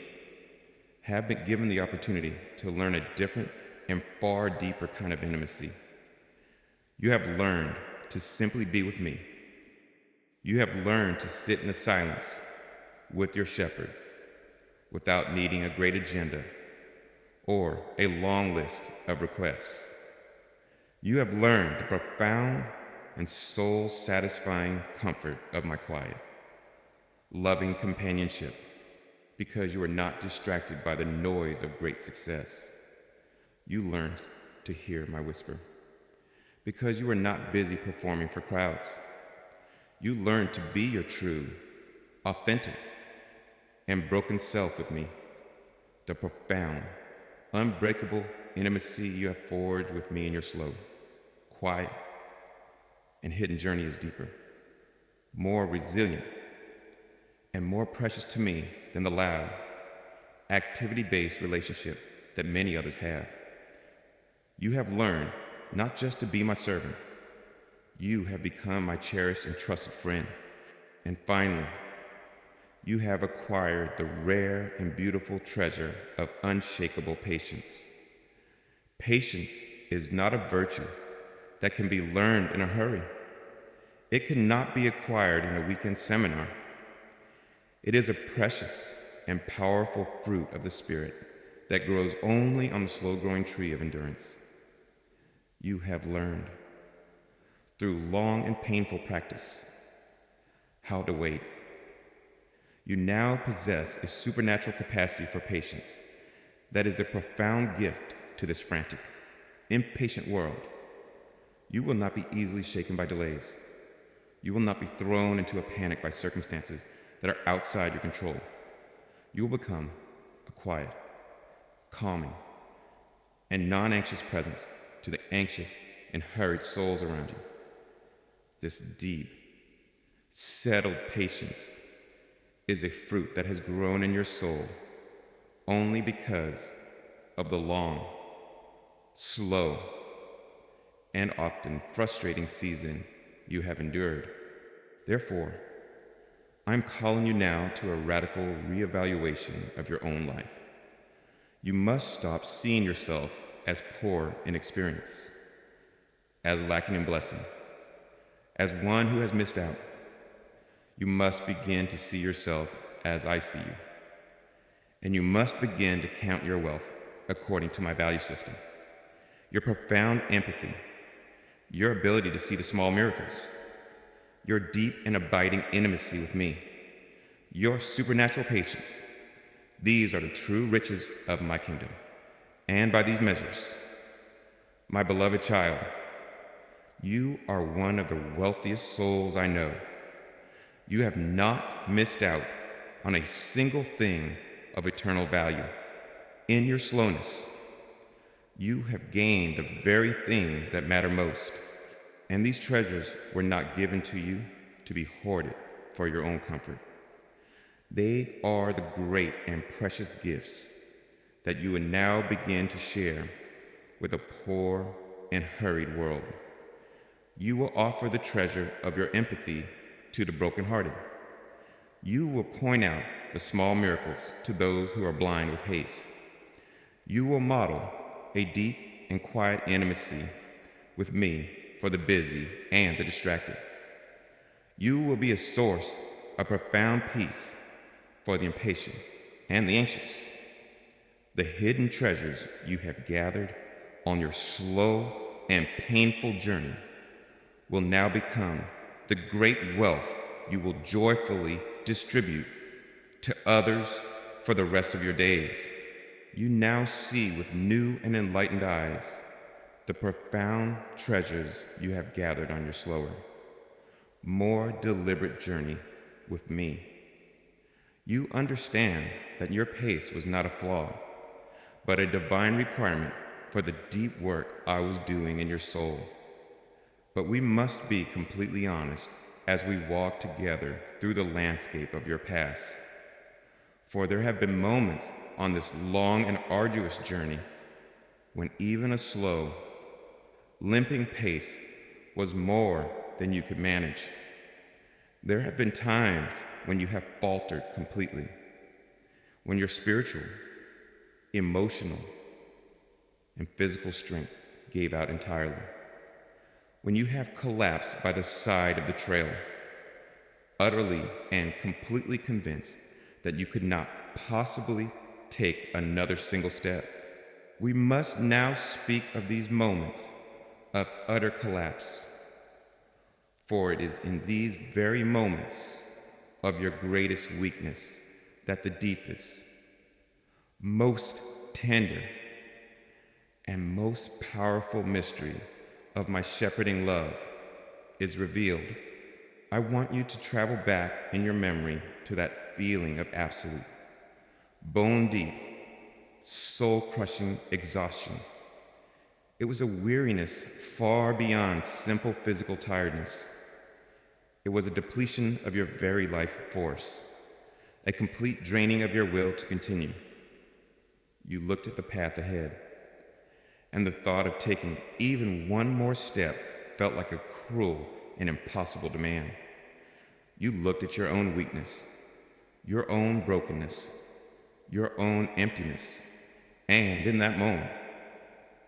have been given the opportunity to learn a different and far deeper kind of intimacy. You have learned to simply be with me. You have learned to sit in the silence with your shepherd without needing a great agenda or a long list of requests. You have learned the profound and soul-satisfying comfort of my quiet, loving companionship, because you are not distracted by the noise of great success. You learned to hear my whisper, because you are not busy performing for crowds. You learned to be your true, authentic, and broken self with me. The profound, unbreakable intimacy you have forged with me in your slow, quiet, and hidden journey is deeper, more resilient, and more precious to me than the loud, activity-based relationship that many others have. You have learned not just to be my servant, you have become my cherished and trusted friend. And finally, you have acquired the rare and beautiful treasure of unshakable patience. Patience is not a virtue that can be learned in a hurry. It cannot be acquired in a weekend seminar. It is a precious and powerful fruit of the Spirit that grows only on the slow-growing tree of endurance. You have learned, through long and painful practice, how to wait. You now possess a supernatural capacity for patience that is a profound gift to this frantic, impatient world. You will not be easily shaken by delays. You will not be thrown into a panic by circumstances that are outside your control. You will become a quiet, calming, and non-anxious presence to the anxious and hurried souls around you. This deep, settled patience is a fruit that has grown in your soul only because of the long, slow, and often frustrating season you have endured. Therefore, I'm calling you now to a radical reevaluation of your own life. You must stop seeing yourself as poor in experience, as lacking in blessing, as one who has missed out. You must begin to see yourself as I see you. And you must begin to count your wealth according to my value system. Your profound empathy, your ability to see the small miracles, your deep and abiding intimacy with me, your supernatural patience. These are the true riches of my kingdom. And by these measures, my beloved child, you are one of the wealthiest souls I know. You have not missed out on a single thing of eternal value. In your slowness, you have gained the very things that matter most. And these treasures were not given to you to be hoarded for your own comfort. They are the great and precious gifts that you will now begin to share with a poor and hurried world. You will offer the treasure of your empathy to the brokenhearted. You will point out the small miracles to those who are blind with haste. You will model a deep and quiet intimacy with me for the busy and the distracted. You will be a source of profound peace for the impatient and the anxious. The hidden treasures you have gathered on your slow and painful journey will now become the great wealth you will joyfully distribute to others for the rest of your days. You now see with new and enlightened eyes the profound treasures you have gathered on your slower, more deliberate journey with me. You understand that your pace was not a flaw, but a divine requirement for the deep work I was doing in your soul. But we must be completely honest as we walk together through the landscape of your past. For there have been moments on this long and arduous journey when even a slow, limping pace was more than you could manage. There have been times when you have faltered completely, when your spiritual, emotional, and physical strength gave out entirely, when you have collapsed by the side of the trail, utterly and completely convinced that you could not possibly take another single step. We must now speak of these moments of utter collapse, for it is in these very moments of your greatest weakness that the deepest, most tender, and most powerful mystery of my shepherding love is revealed. I want you to travel back in your memory to that feeling of absolute, bone deep, soul crushing exhaustion. It was a weariness far beyond simple physical tiredness. It was a depletion of your very life force, a complete draining of your will to continue. You looked at the path ahead, and the thought of taking even one more step felt like a cruel and impossible demand. You looked at your own weakness, your own brokenness, your own emptiness, and in that moment,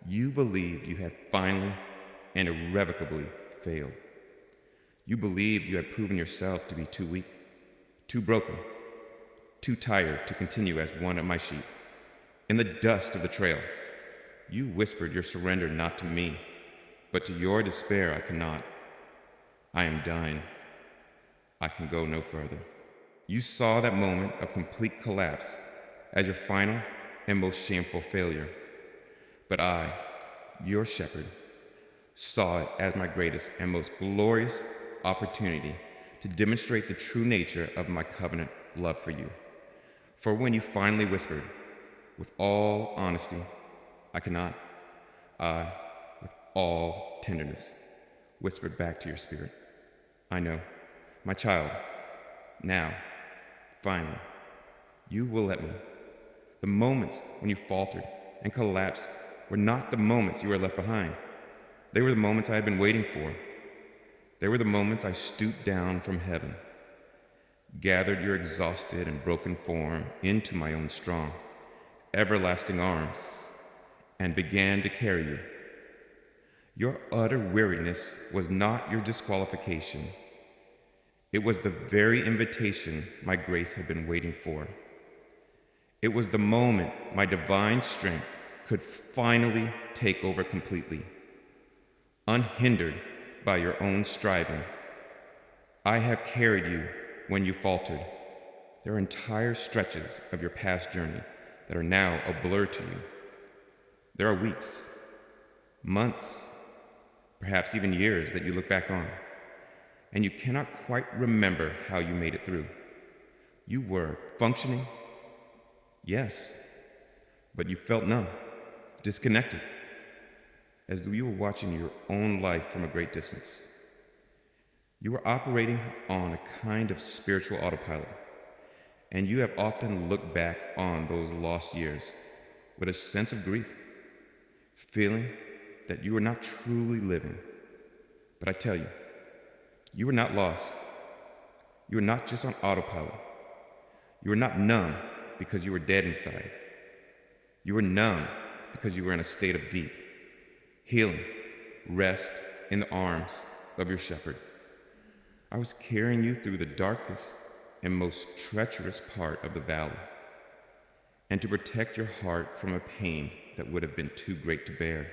you believed you had finally and irrevocably failed. You believed you had proven yourself to be too weak, too broken, too tired to continue as one of my sheep. In the dust of the trail, you whispered your surrender not to me, but to your despair. I cannot. I am dying. I can go no further. You saw that moment of complete collapse as your final and most shameful failure. But I, your shepherd, saw it as my greatest and most glorious opportunity to demonstrate the true nature of my covenant love for you. For when you finally whispered, with all honesty, I cannot, I, with all tenderness, whispered back to your spirit, I know, my child, now, finally, you will let me. The moments when you faltered and collapsed were not the moments you were left behind. They were the moments I had been waiting for. They were the moments I stooped down from heaven, gathered your exhausted and broken form into my own strong, everlasting arms, and began to carry you. Your utter weariness was not your disqualification. It was the very invitation my grace had been waiting for. It was the moment my divine strength could finally take over completely, unhindered by your own striving. I have carried you when you faltered. There are entire stretches of your past journey that are now a blur to you. There are weeks, months, perhaps even years that you look back on, and you cannot quite remember how you made it through. You were functioning, yes, but you felt numb, disconnected, as though you were watching your own life from a great distance. You were operating on a kind of spiritual autopilot, and you have often looked back on those lost years with a sense of grief, feeling that you were not truly living. But I tell you, you were not lost. You were not just on autopilot. You were not numb because you were dead inside. You were numb because you were in a state of deep, healing, rest in the arms of your shepherd. I was carrying you through the darkest and most treacherous part of the valley, and to protect your heart from a pain that would have been too great to bear.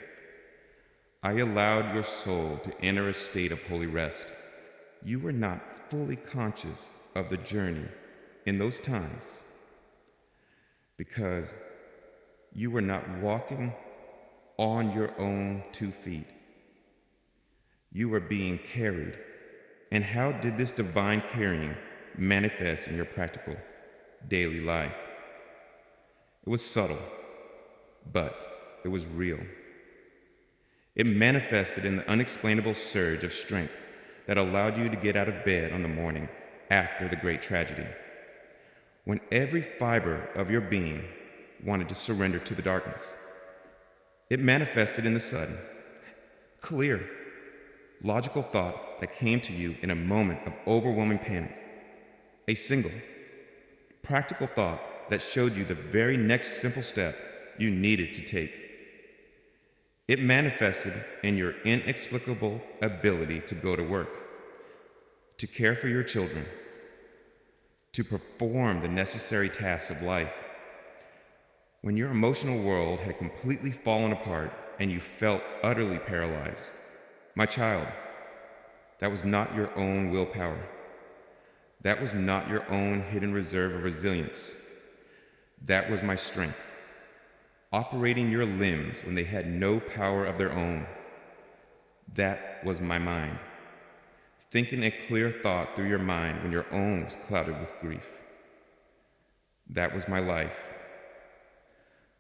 I allowed your soul to enter a state of holy rest. You were not fully conscious of the journey in those times because you were not walking on your own 2 feet. You were being carried. And how did this divine carrying manifest in your practical, daily life? It was subtle, but it was real. It manifested in the unexplainable surge of strength that allowed you to get out of bed on the morning after the great tragedy, when every fiber of your being wanted to surrender to the darkness. It manifested in the sudden, clear, logical thought that came to you in a moment of overwhelming panic. A single, practical thought that showed you the very next simple step you needed to take. It manifested in your inexplicable ability to go to work, to care for your children, to perform the necessary tasks of life. When your emotional world had completely fallen apart and you felt utterly paralyzed, my child, that was not your own willpower. That was not your own hidden reserve of resilience. That was my strength, operating your limbs when they had no power of their own. That was my mind, thinking a clear thought through your mind when your own was clouded with grief. That was my life.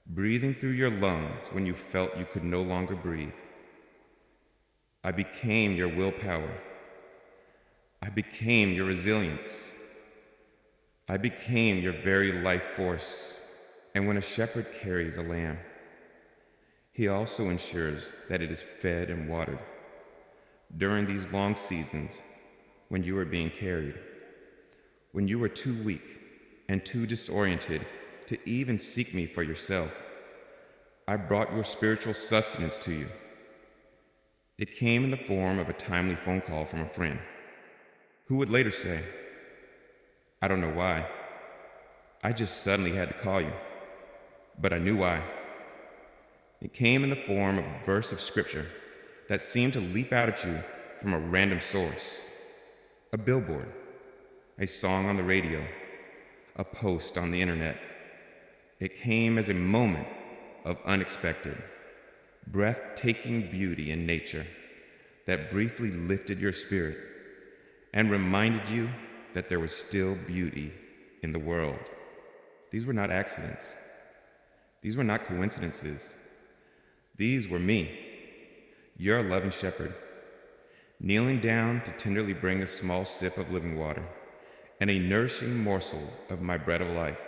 Breathing through your lungs when you felt you could no longer breathe. I became your willpower. I became your resilience. I became your very life force. And when a shepherd carries a lamb, he also ensures that it is fed and watered. During these long seasons, when you were being carried, when you were too weak and too disoriented to even seek me for yourself, I brought your spiritual sustenance to you. It came in the form of a timely phone call from a friend, who would later say, "I don't know why. I just suddenly had to call you, but I knew why." It came in the form of a verse of scripture that seemed to leap out at you from a random source. A billboard, a song on the radio, a post on the internet. It came as a moment of unexpected, breathtaking beauty in nature that briefly lifted your spirit and reminded you that there was still beauty in the world. These were not accidents. These were not coincidences. These were me, your loving shepherd, kneeling down to tenderly bring a small sip of living water and a nourishing morsel of my bread of life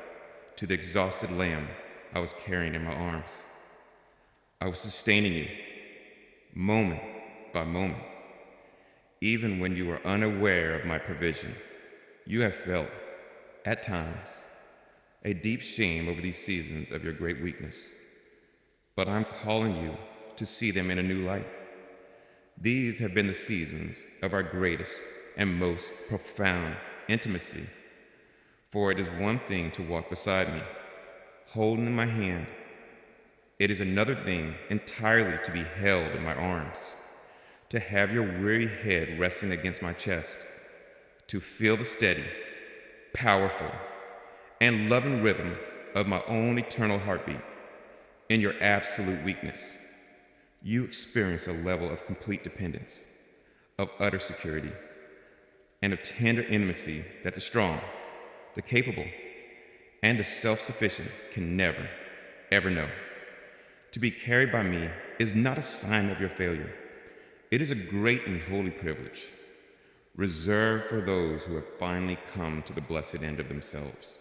to the exhausted lamb I was carrying in my arms. I was sustaining you, moment by moment, even when you were unaware of my provision. You have felt, at times, a deep shame over these seasons of your great weakness, but I'm calling you to see them in a new light. These have been the seasons of our greatest and most profound intimacy, for it is one thing to walk beside me, holding in my hand. It is another thing entirely to be held in my arms, to have your weary head resting against my chest, to feel the steady, powerful, and loving rhythm of my own eternal heartbeat. In your absolute weakness, you experience a level of complete dependence, of utter security, and of tender intimacy that the strong, the capable, and the self-sufficient can never, ever know. To be carried by me is not a sign of your failure. It is a great and holy privilege, reserved for those who have finally come to the blessed end of themselves.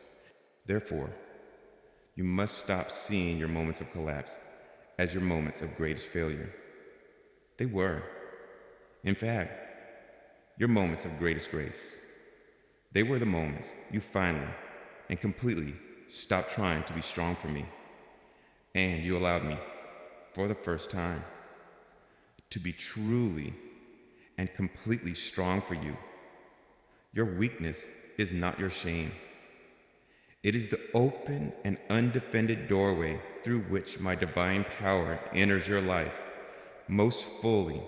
Therefore, you must stop seeing your moments of collapse as your moments of greatest failure. They were, in fact, your moments of greatest grace. They were the moments you finally and completely stopped trying to be strong for me, and you allowed me, for the first time, to be truly and completely strong for you. Your weakness is not your shame. It is the open and undefended doorway through which my divine power enters your life most fully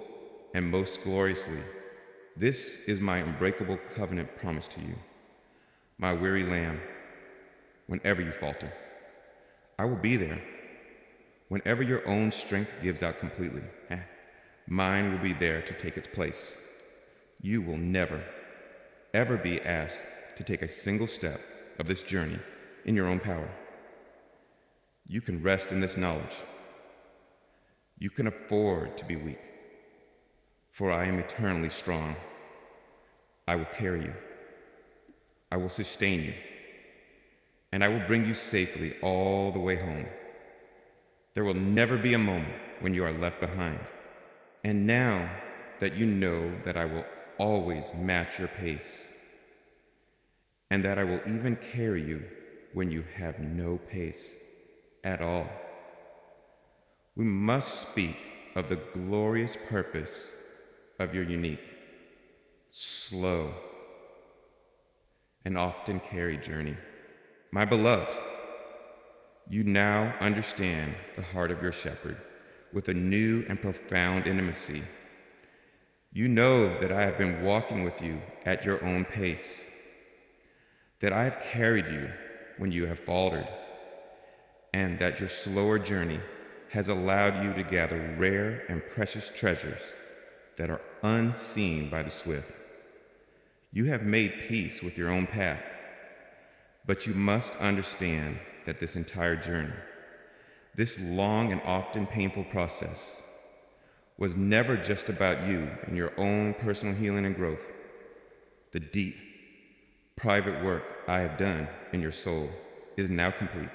and most gloriously. This is my unbreakable covenant promise to you, my weary lamb. Whenever you falter, I will be there. Whenever your own strength gives out completely, mine will be there to take its place. You will never, ever be asked to take a single step of this journey in your own power. You can rest in this knowledge. You can afford to be weak, for I am eternally strong. I will carry you. I will sustain you, and I will bring you safely all the way home. There will never be a moment when you are left behind. And now that you know that I will always match your pace, and that I will even carry you when you have no pace at all, we must speak of the glorious purpose of your unique, slow, and often carried journey. My beloved, you now understand the heart of your shepherd with a new and profound intimacy. You know that I have been walking with you at your own pace, that I have carried you when you have faltered, and that your slower journey has allowed you to gather rare and precious treasures that are unseen by the swift. You have made peace with your own path, but you must understand that this entire journey, this long and often painful process, was never just about you and your own personal healing and growth. The deep, private work I have done in your soul is now complete,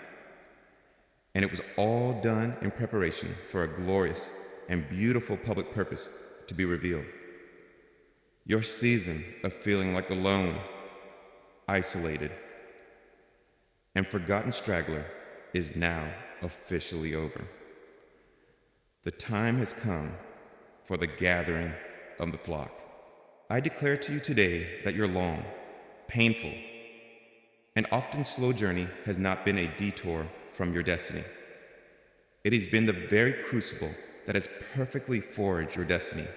and it was all done in preparation for a glorious and beautiful public purpose to be revealed. Your season of feeling like alone, isolated, and forgotten straggler is now officially over. The time has come for the gathering of the flock. I declare to you today that your long, painful, and often slow journey has not been a detour from your destiny. It has been the very crucible that has perfectly forged your destiny.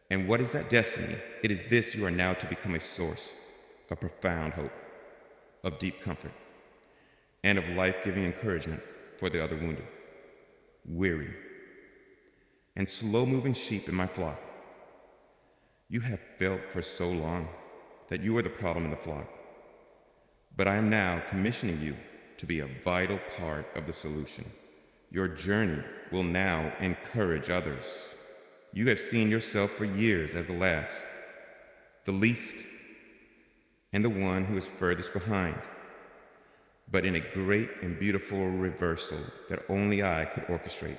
And what is that destiny? It is this: you are now to become a source of profound hope, of deep comfort, and of life-giving encouragement for the other wounded, weary, and slow-moving sheep in my flock. You have felt for so long that you are the problem in the flock, but I am now commissioning you to be a vital part of the solution. Your journey will now encourage others. You have seen yourself for years as the last, the least, and the one who is furthest behind. But in a great and beautiful reversal that only I could orchestrate,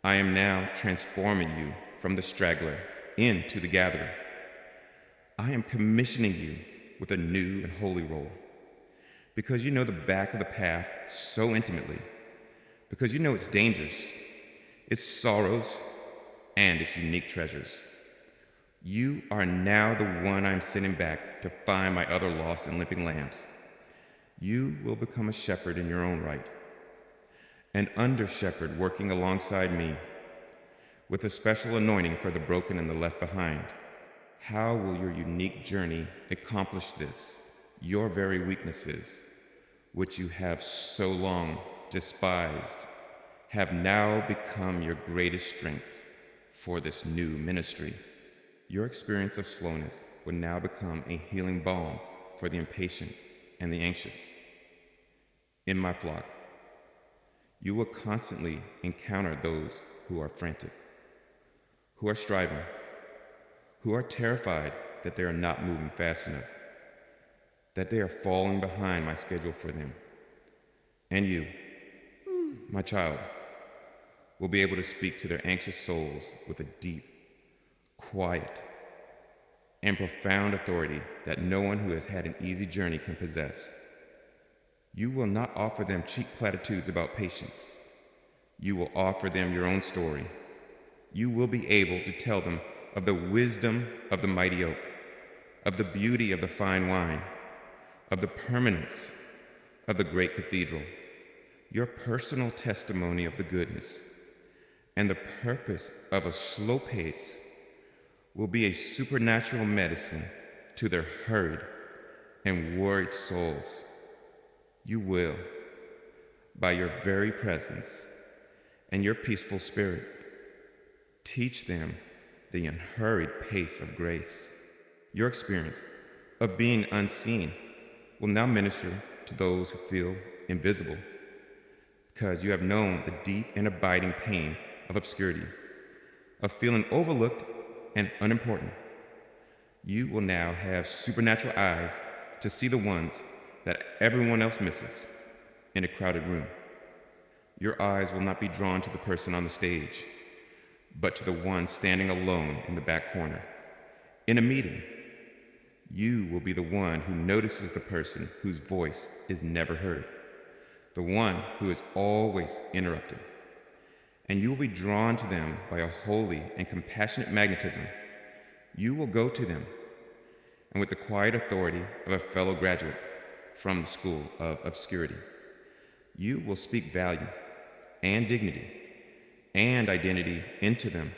I am now transforming you from the straggler into the gatherer. I am commissioning you with a new and holy role, because you know the back of the path so intimately, because you know its dangers, its sorrows, and its unique treasures. You are now the one I'm sending back to find my other lost and limping lambs. You will become a shepherd in your own right, an under-shepherd working alongside me, with a special anointing for the broken and the left behind. How will your unique journey accomplish this? Your very weaknesses, which you have so long despised, have now become your greatest strength for this new ministry. Your experience of slowness will now become a healing balm for the impatient and the anxious. In my flock, you will constantly encounter those who are frantic, who are striving, who are terrified that they are not moving fast enough, that they are falling behind my schedule for them. And you, my child, will be able to speak to their anxious souls with a deep, quiet, and profound authority that no one who has had an easy journey can possess. You will not offer them cheap platitudes about patience. You will offer them your own story. You will be able to tell them of the wisdom of the mighty oak, of the beauty of the fine wine, of the permanence of the great cathedral, your personal testimony of the goodness, and the purpose of a slow pace will be a supernatural medicine to their hurried and worried souls. You will, by your very presence and your peaceful spirit, teach them the unhurried pace of grace. Your experience of being unseen will now minister to those who feel invisible, because you have known the deep and abiding pain of obscurity, of feeling overlooked and unimportant. You will now have supernatural eyes to see the ones that everyone else misses in a crowded room. Your eyes will not be drawn to the person on the stage, but to the one standing alone in the back corner. In a meeting, you will be the one who notices the person whose voice is never heard, the one who is always interrupted. And you will be drawn to them by a holy and compassionate magnetism. You will go to them, and with the quiet authority of a fellow graduate from the school of obscurity, you will speak value and dignity and identity into them.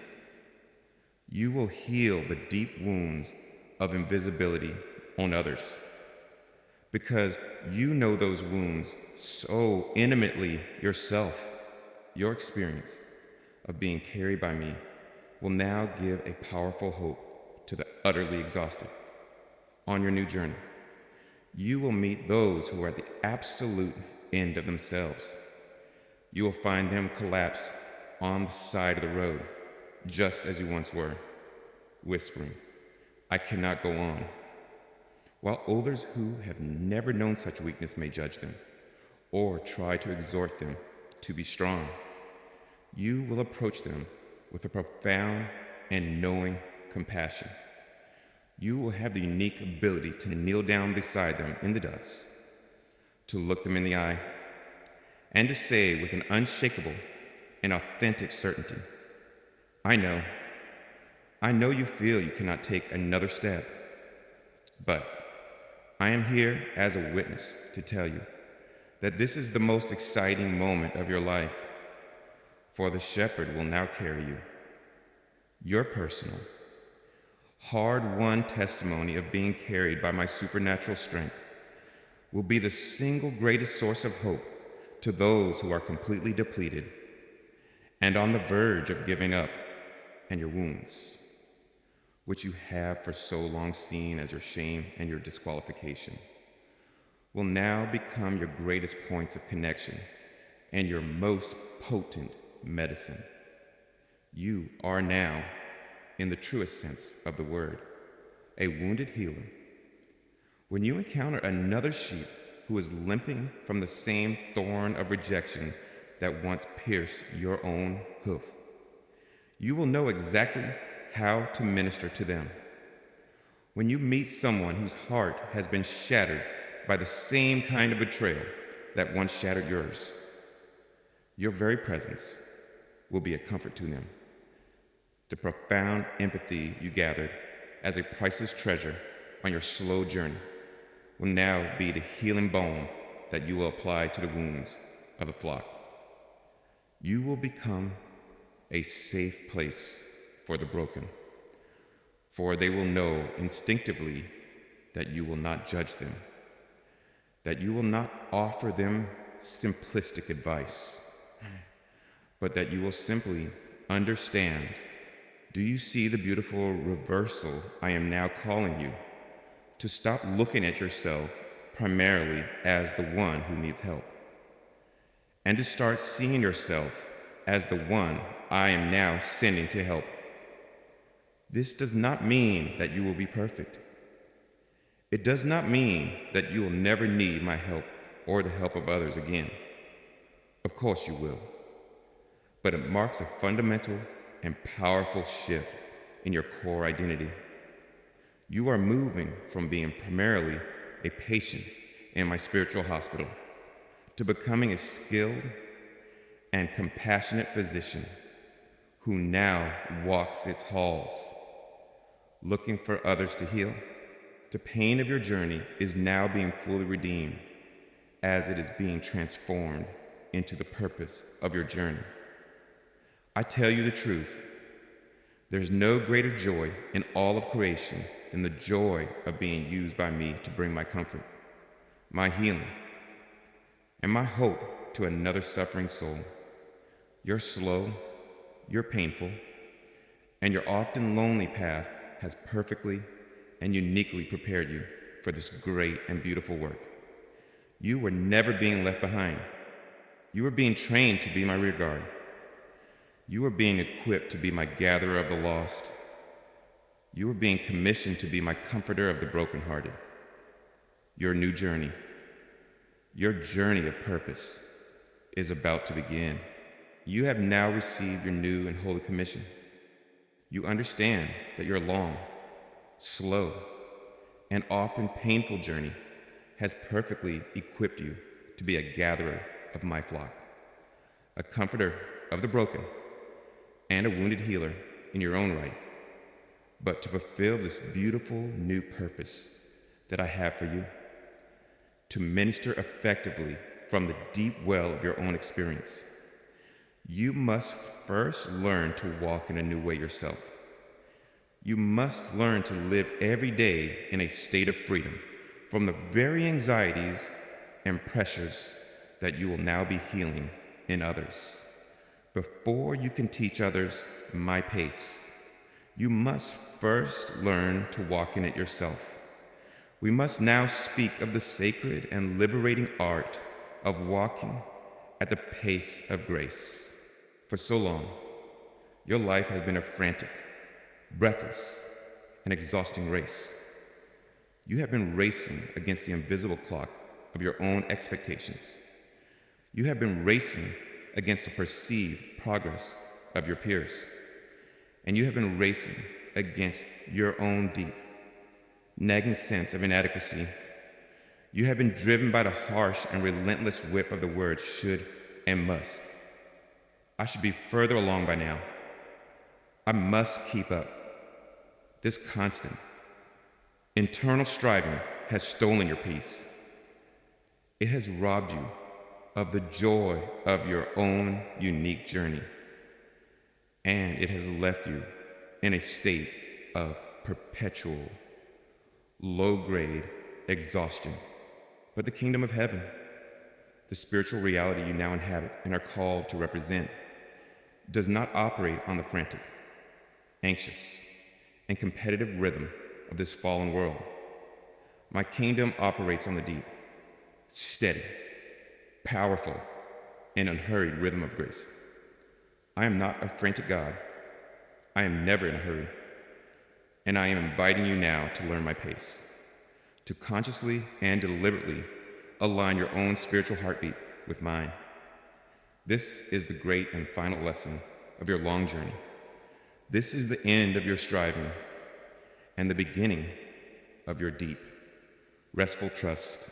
You will heal the deep wounds of invisibility on others, because you know those wounds so intimately yourself. Your experience of being carried by me will now give a powerful hope to the utterly exhausted. on your new journey. You will meet those who are at the absolute end of themselves. You will find them collapsed on the side of the road, just as you once were, whispering, "I cannot go on," while others who have never known such weakness may judge them or try to exhort them to be strong. You will approach them with a profound and knowing compassion. You will have the unique ability to kneel down beside them in the dust, to look them in the eye, and to say with an unshakable and authentic certainty, I know you feel you cannot take another step, but I am here as a witness to tell you that this is the most exciting moment of your life, for the shepherd will now carry you. Your personal, hard-won testimony of being carried by my supernatural strength will be the single greatest source of hope to those who are completely depleted and on the verge of giving up, and your wounds, which you have for so long seen as your shame and your disqualification, will now become your greatest points of connection and your most potent medicine. You are now, in the truest sense of the word, a wounded healer. When you encounter another sheep who is limping from the same thorn of rejection that once pierced your own hoof, you will know exactly how to minister to them. When you meet someone whose heart has been shattered by the same kind of betrayal that once shattered yours, your very presence will be a comfort to them. The profound empathy you gathered as a priceless treasure on your slow journey will now be the healing balm that you will apply to the wounds of the flock. You will become a safe place for the broken, for they will know instinctively that you will not judge them, that you will not offer them simplistic advice, but that you will simply understand. Do you see the beautiful reversal I am now calling you? To stop looking at yourself primarily as the one who needs help, and to start seeing yourself as the one I am now sending to help. This does not mean that you will be perfect. It does not mean that you will never need my help or the help of others again. Of course you will. But it marks a fundamental and powerful shift in your core identity. You are moving from being primarily a patient in my spiritual hospital to becoming a skilled and compassionate physician who now walks its halls, looking for others to heal. The pain of your journey is now being fully redeemed as it is being transformed into the purpose of your journey. I tell you the truth, there's no greater joy in all of creation than the joy of being used by me to bring my comfort, my healing, and my hope to another suffering soul. Your slow, your painful, and your often lonely path has perfectly and uniquely prepared you for this great and beautiful work. You were never being left behind. You were being trained to be my rear guard. You were being equipped to be my gatherer of the lost. You were being commissioned to be my comforter of the brokenhearted. Your new journey, your journey of purpose, is about to begin. You have now received your new and holy commission. You understand that your long, slow, and often painful journey has perfectly equipped you to be a gatherer of my flock, a comforter of the broken, and a wounded healer in your own right. But to fulfill this beautiful new purpose that I have for you, to minister effectively from the deep well of your own experience, you must first learn to walk in a new way yourself. You must learn to live every day in a state of freedom from the very anxieties and pressures that you will now be healing in others. Before you can teach others my pace, you must first learn to walk in it yourself. We must now speak of the sacred and liberating art of walking at the pace of grace. For so long, your life has been a frantic, breathless, and exhausting race. You have been racing against the invisible clock of your own expectations. You have been racing against the perceived progress of your peers. And you have been racing against your own deep, nagging sense of inadequacy. You have been driven by the harsh and relentless whip of the words should and must. I should be further along by now. I must keep up. This constant, internal striving has stolen your peace. It has robbed you of the joy of your own unique journey. And it has left you in a state of perpetual, low-grade exhaustion. But the kingdom of heaven, the spiritual reality you now inhabit and are called to represent, does not operate on the frantic, anxious, and competitive rhythm of this fallen world. My kingdom operates on the deep, steady, powerful, and unhurried rhythm of grace. I am not a frantic God. I am never in a hurry. And I am inviting you now to learn my pace, to consciously and deliberately align your own spiritual heartbeat with mine. This is the great and final lesson of your long journey. This is the end of your striving and the beginning of your deep, restful trust.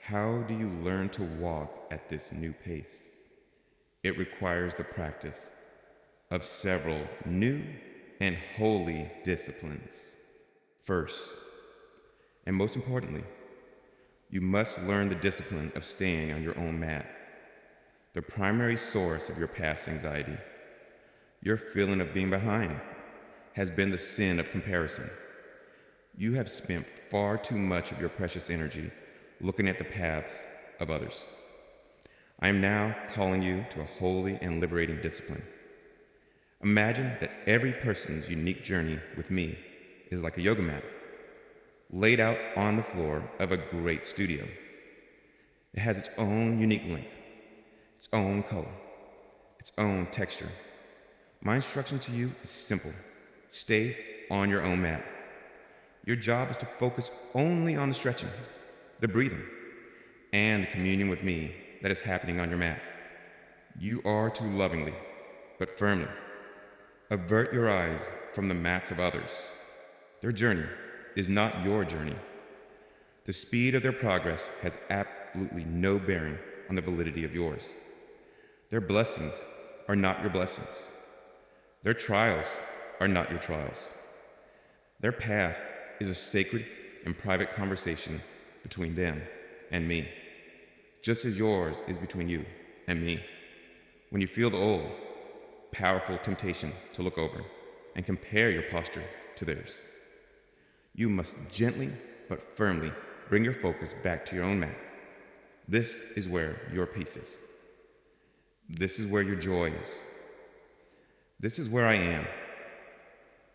How do you learn to walk at this new pace? It requires the practice of several new and holy disciplines. First, and most importantly, you must learn the discipline of staying on your own mat, the primary source of your past anxiety. Your feeling of being behind has been the sin of comparison. You have spent far too much of your precious energy looking at the paths of others. I am now calling you to a holy and liberating discipline. Imagine that every person's unique journey with me is like a yoga mat, laid out on the floor of a great studio. It has its own unique length, its own color, its own texture. My instruction to you is simple. Stay on your own mat. Your job is to focus only on the stretching, the breathing, and the communion with me that is happening on your mat. You are to lovingly, but firmly, avert your eyes from the mats of others. Their journey is not your journey. The speed of their progress has absolutely no bearing on the validity of yours. Their blessings are not your blessings. Their trials are not your trials. Their path is a sacred and private conversation between them and me, just as yours is between you and me. When you feel the old, powerful temptation to look over and compare your posture to theirs, you must gently but firmly bring your focus back to your own mat. This is where your peace is. This is where your joy is. This is where I am.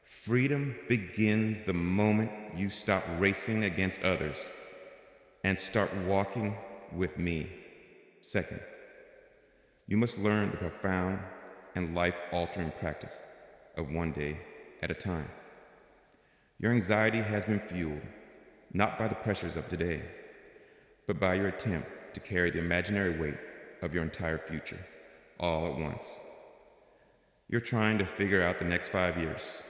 Freedom begins the moment you stop racing against others and start walking with me. Second, you must learn the profound and life-altering practice of one day at a time. Your anxiety has been fueled not by the pressures of today, but by your attempt to carry the imaginary weight of your entire future all at once. You're trying to figure out the next 5 years,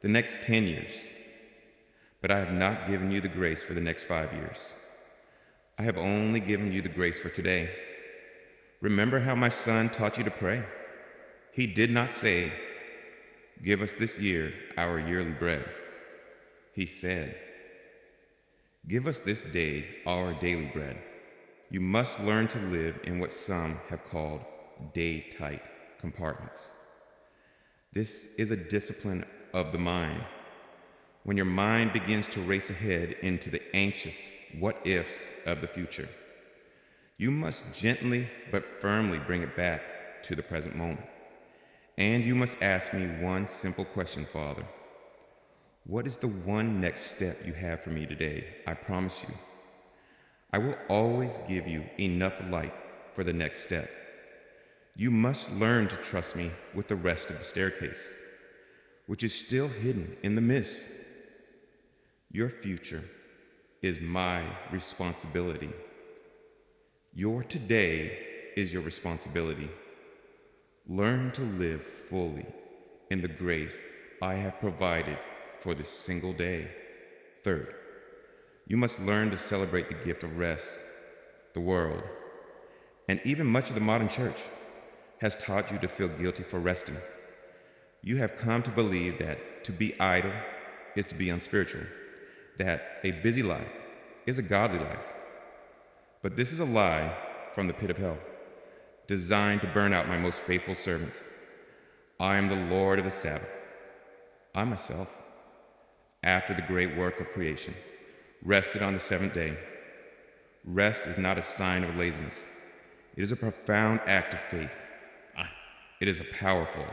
the next 10 years, but I have not given you the grace for the next 5 years. I have only given you the grace for today. Remember how my son taught you to pray? He did not say, "Give us this year our yearly bread." He said, "Give us this day our daily bread." You must learn to live in what some have called day-tight compartments. This is a discipline of the mind. When your mind begins to race ahead into the anxious what-ifs of the future, you must gently but firmly bring it back to the present moment. And you must ask me one simple question, Father. What is the one next step you have for me today? I promise you, I will always give you enough light for the next step. You must learn to trust me with the rest of the staircase, which is still hidden in the mist. Your future is my responsibility. Your today is your responsibility. Learn to live fully in the grace I have provided for this single day. Third, you must learn to celebrate the gift of rest. The world, and even much of the modern church, has taught you to feel guilty for resting. You have come to believe that to be idle is to be unspiritual, that a busy life is a godly life. But this is a lie from the pit of hell, designed to burn out my most faithful servants. I am the Lord of the Sabbath. I myself, after the great work of creation, rested on the seventh day. Rest is not a sign of laziness. It is a profound act of faith. It is a powerful,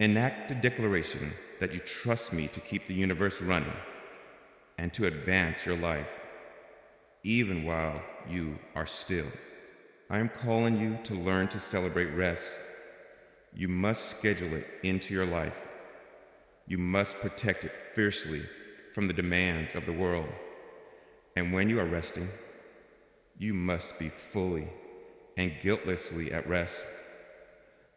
enacted declaration that you trust me to keep the universe running and to advance your life, even while you are still. I am calling you to learn to celebrate rest. You must schedule it into your life. You must protect it fiercely from the demands of the world. And when you are resting, you must be fully and guiltlessly at rest.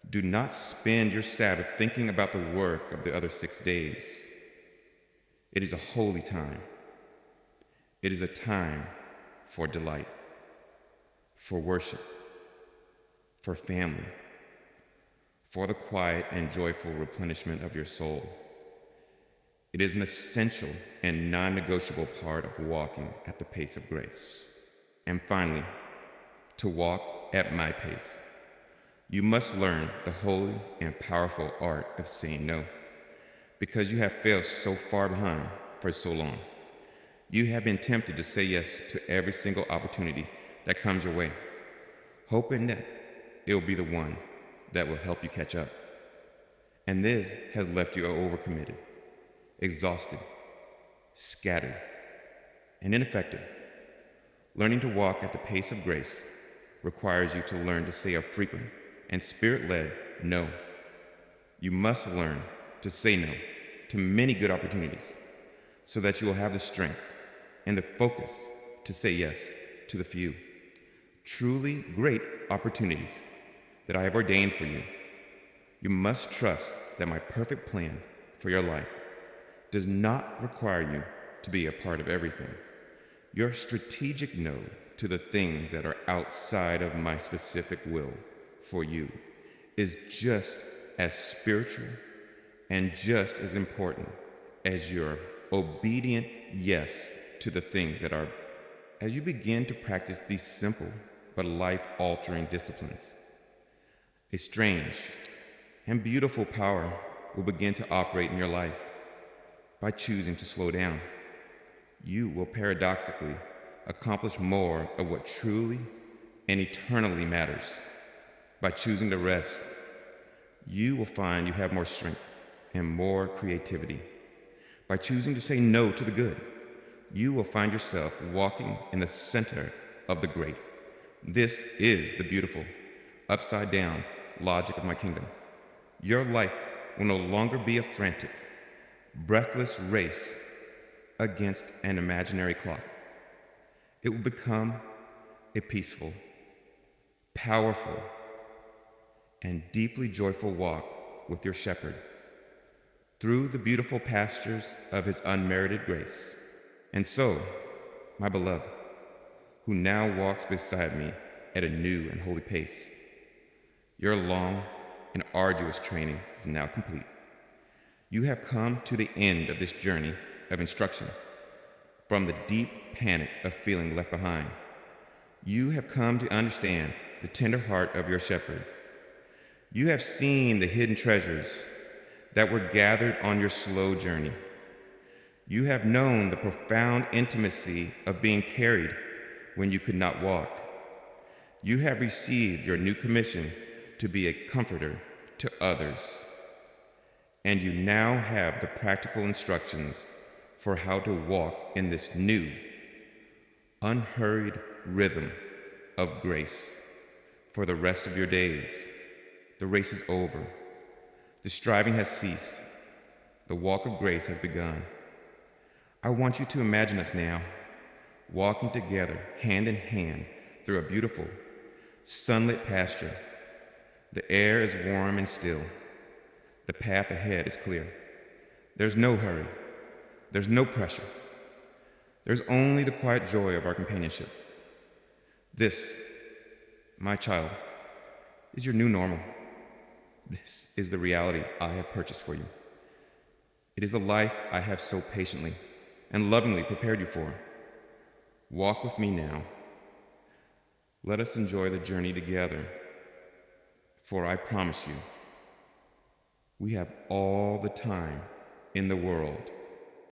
Do not spend your Sabbath thinking about the work of the other 6 days. It is a holy time. It is a time for delight, for worship, for family, for the quiet and joyful replenishment of your soul. It is an essential and non-negotiable part of walking at the pace of grace. And finally, to walk at my pace, you must learn the holy and powerful art of saying no, because you have failed so far behind for so long. You have been tempted to say yes to every single opportunity that comes your way, hoping that it will be the one that will help you catch up. And this has left you overcommitted, exhausted, scattered, and ineffective. Learning to walk at the pace of grace requires you to learn to say a frequent and spirit-led no. You must learn to say no to many good opportunities so that you will have the strength and the focus to say yes to the few, truly great opportunities that I have ordained for you. You must trust that my perfect plan for your life does not require you to be a part of everything. Your strategic no to the things that are outside of my specific will for you is just as spiritual and just as important as your obedient yes to the things that are. As you begin to practice these simple but life-altering disciplines, a strange and beautiful power will begin to operate in your life. By choosing to slow down, you will paradoxically accomplish more of what truly and eternally matters. By choosing to rest, you will find you have more strength and more creativity. By choosing to say no to the good, you will find yourself walking in the center of the great. This is the beautiful, upside-down logic of my kingdom. Your life will no longer be a frantic, breathless race against an imaginary clock. It will become a peaceful, powerful, and deeply joyful walk with your shepherd through the beautiful pastures of his unmerited grace. And so, my beloved, who now walks beside me at a new and holy pace, your long and arduous training is now complete. You have come to the end of this journey of instruction. From the deep panic of feeling left behind, you have come to understand the tender heart of your shepherd. You have seen the hidden treasures that were gathered on your slow journey. You have known the profound intimacy of being carried when you could not walk. You have received your new commission to be a comforter to others. And you now have the practical instructions for how to walk in this new, unhurried rhythm of grace for the rest of your days. The race is over. The striving has ceased. The walk of grace has begun. I want you to imagine us now, walking together, hand in hand, through a beautiful, sunlit pasture. The air is warm and still. The path ahead is clear. There's no hurry. There's no pressure. There's only the quiet joy of our companionship. This, my child, is your new normal. This is the reality I have purchased for you. It is the life I have so patiently and lovingly prepared you for. Walk with me now. Let us enjoy the journey together, for I promise you, we have all the time in the world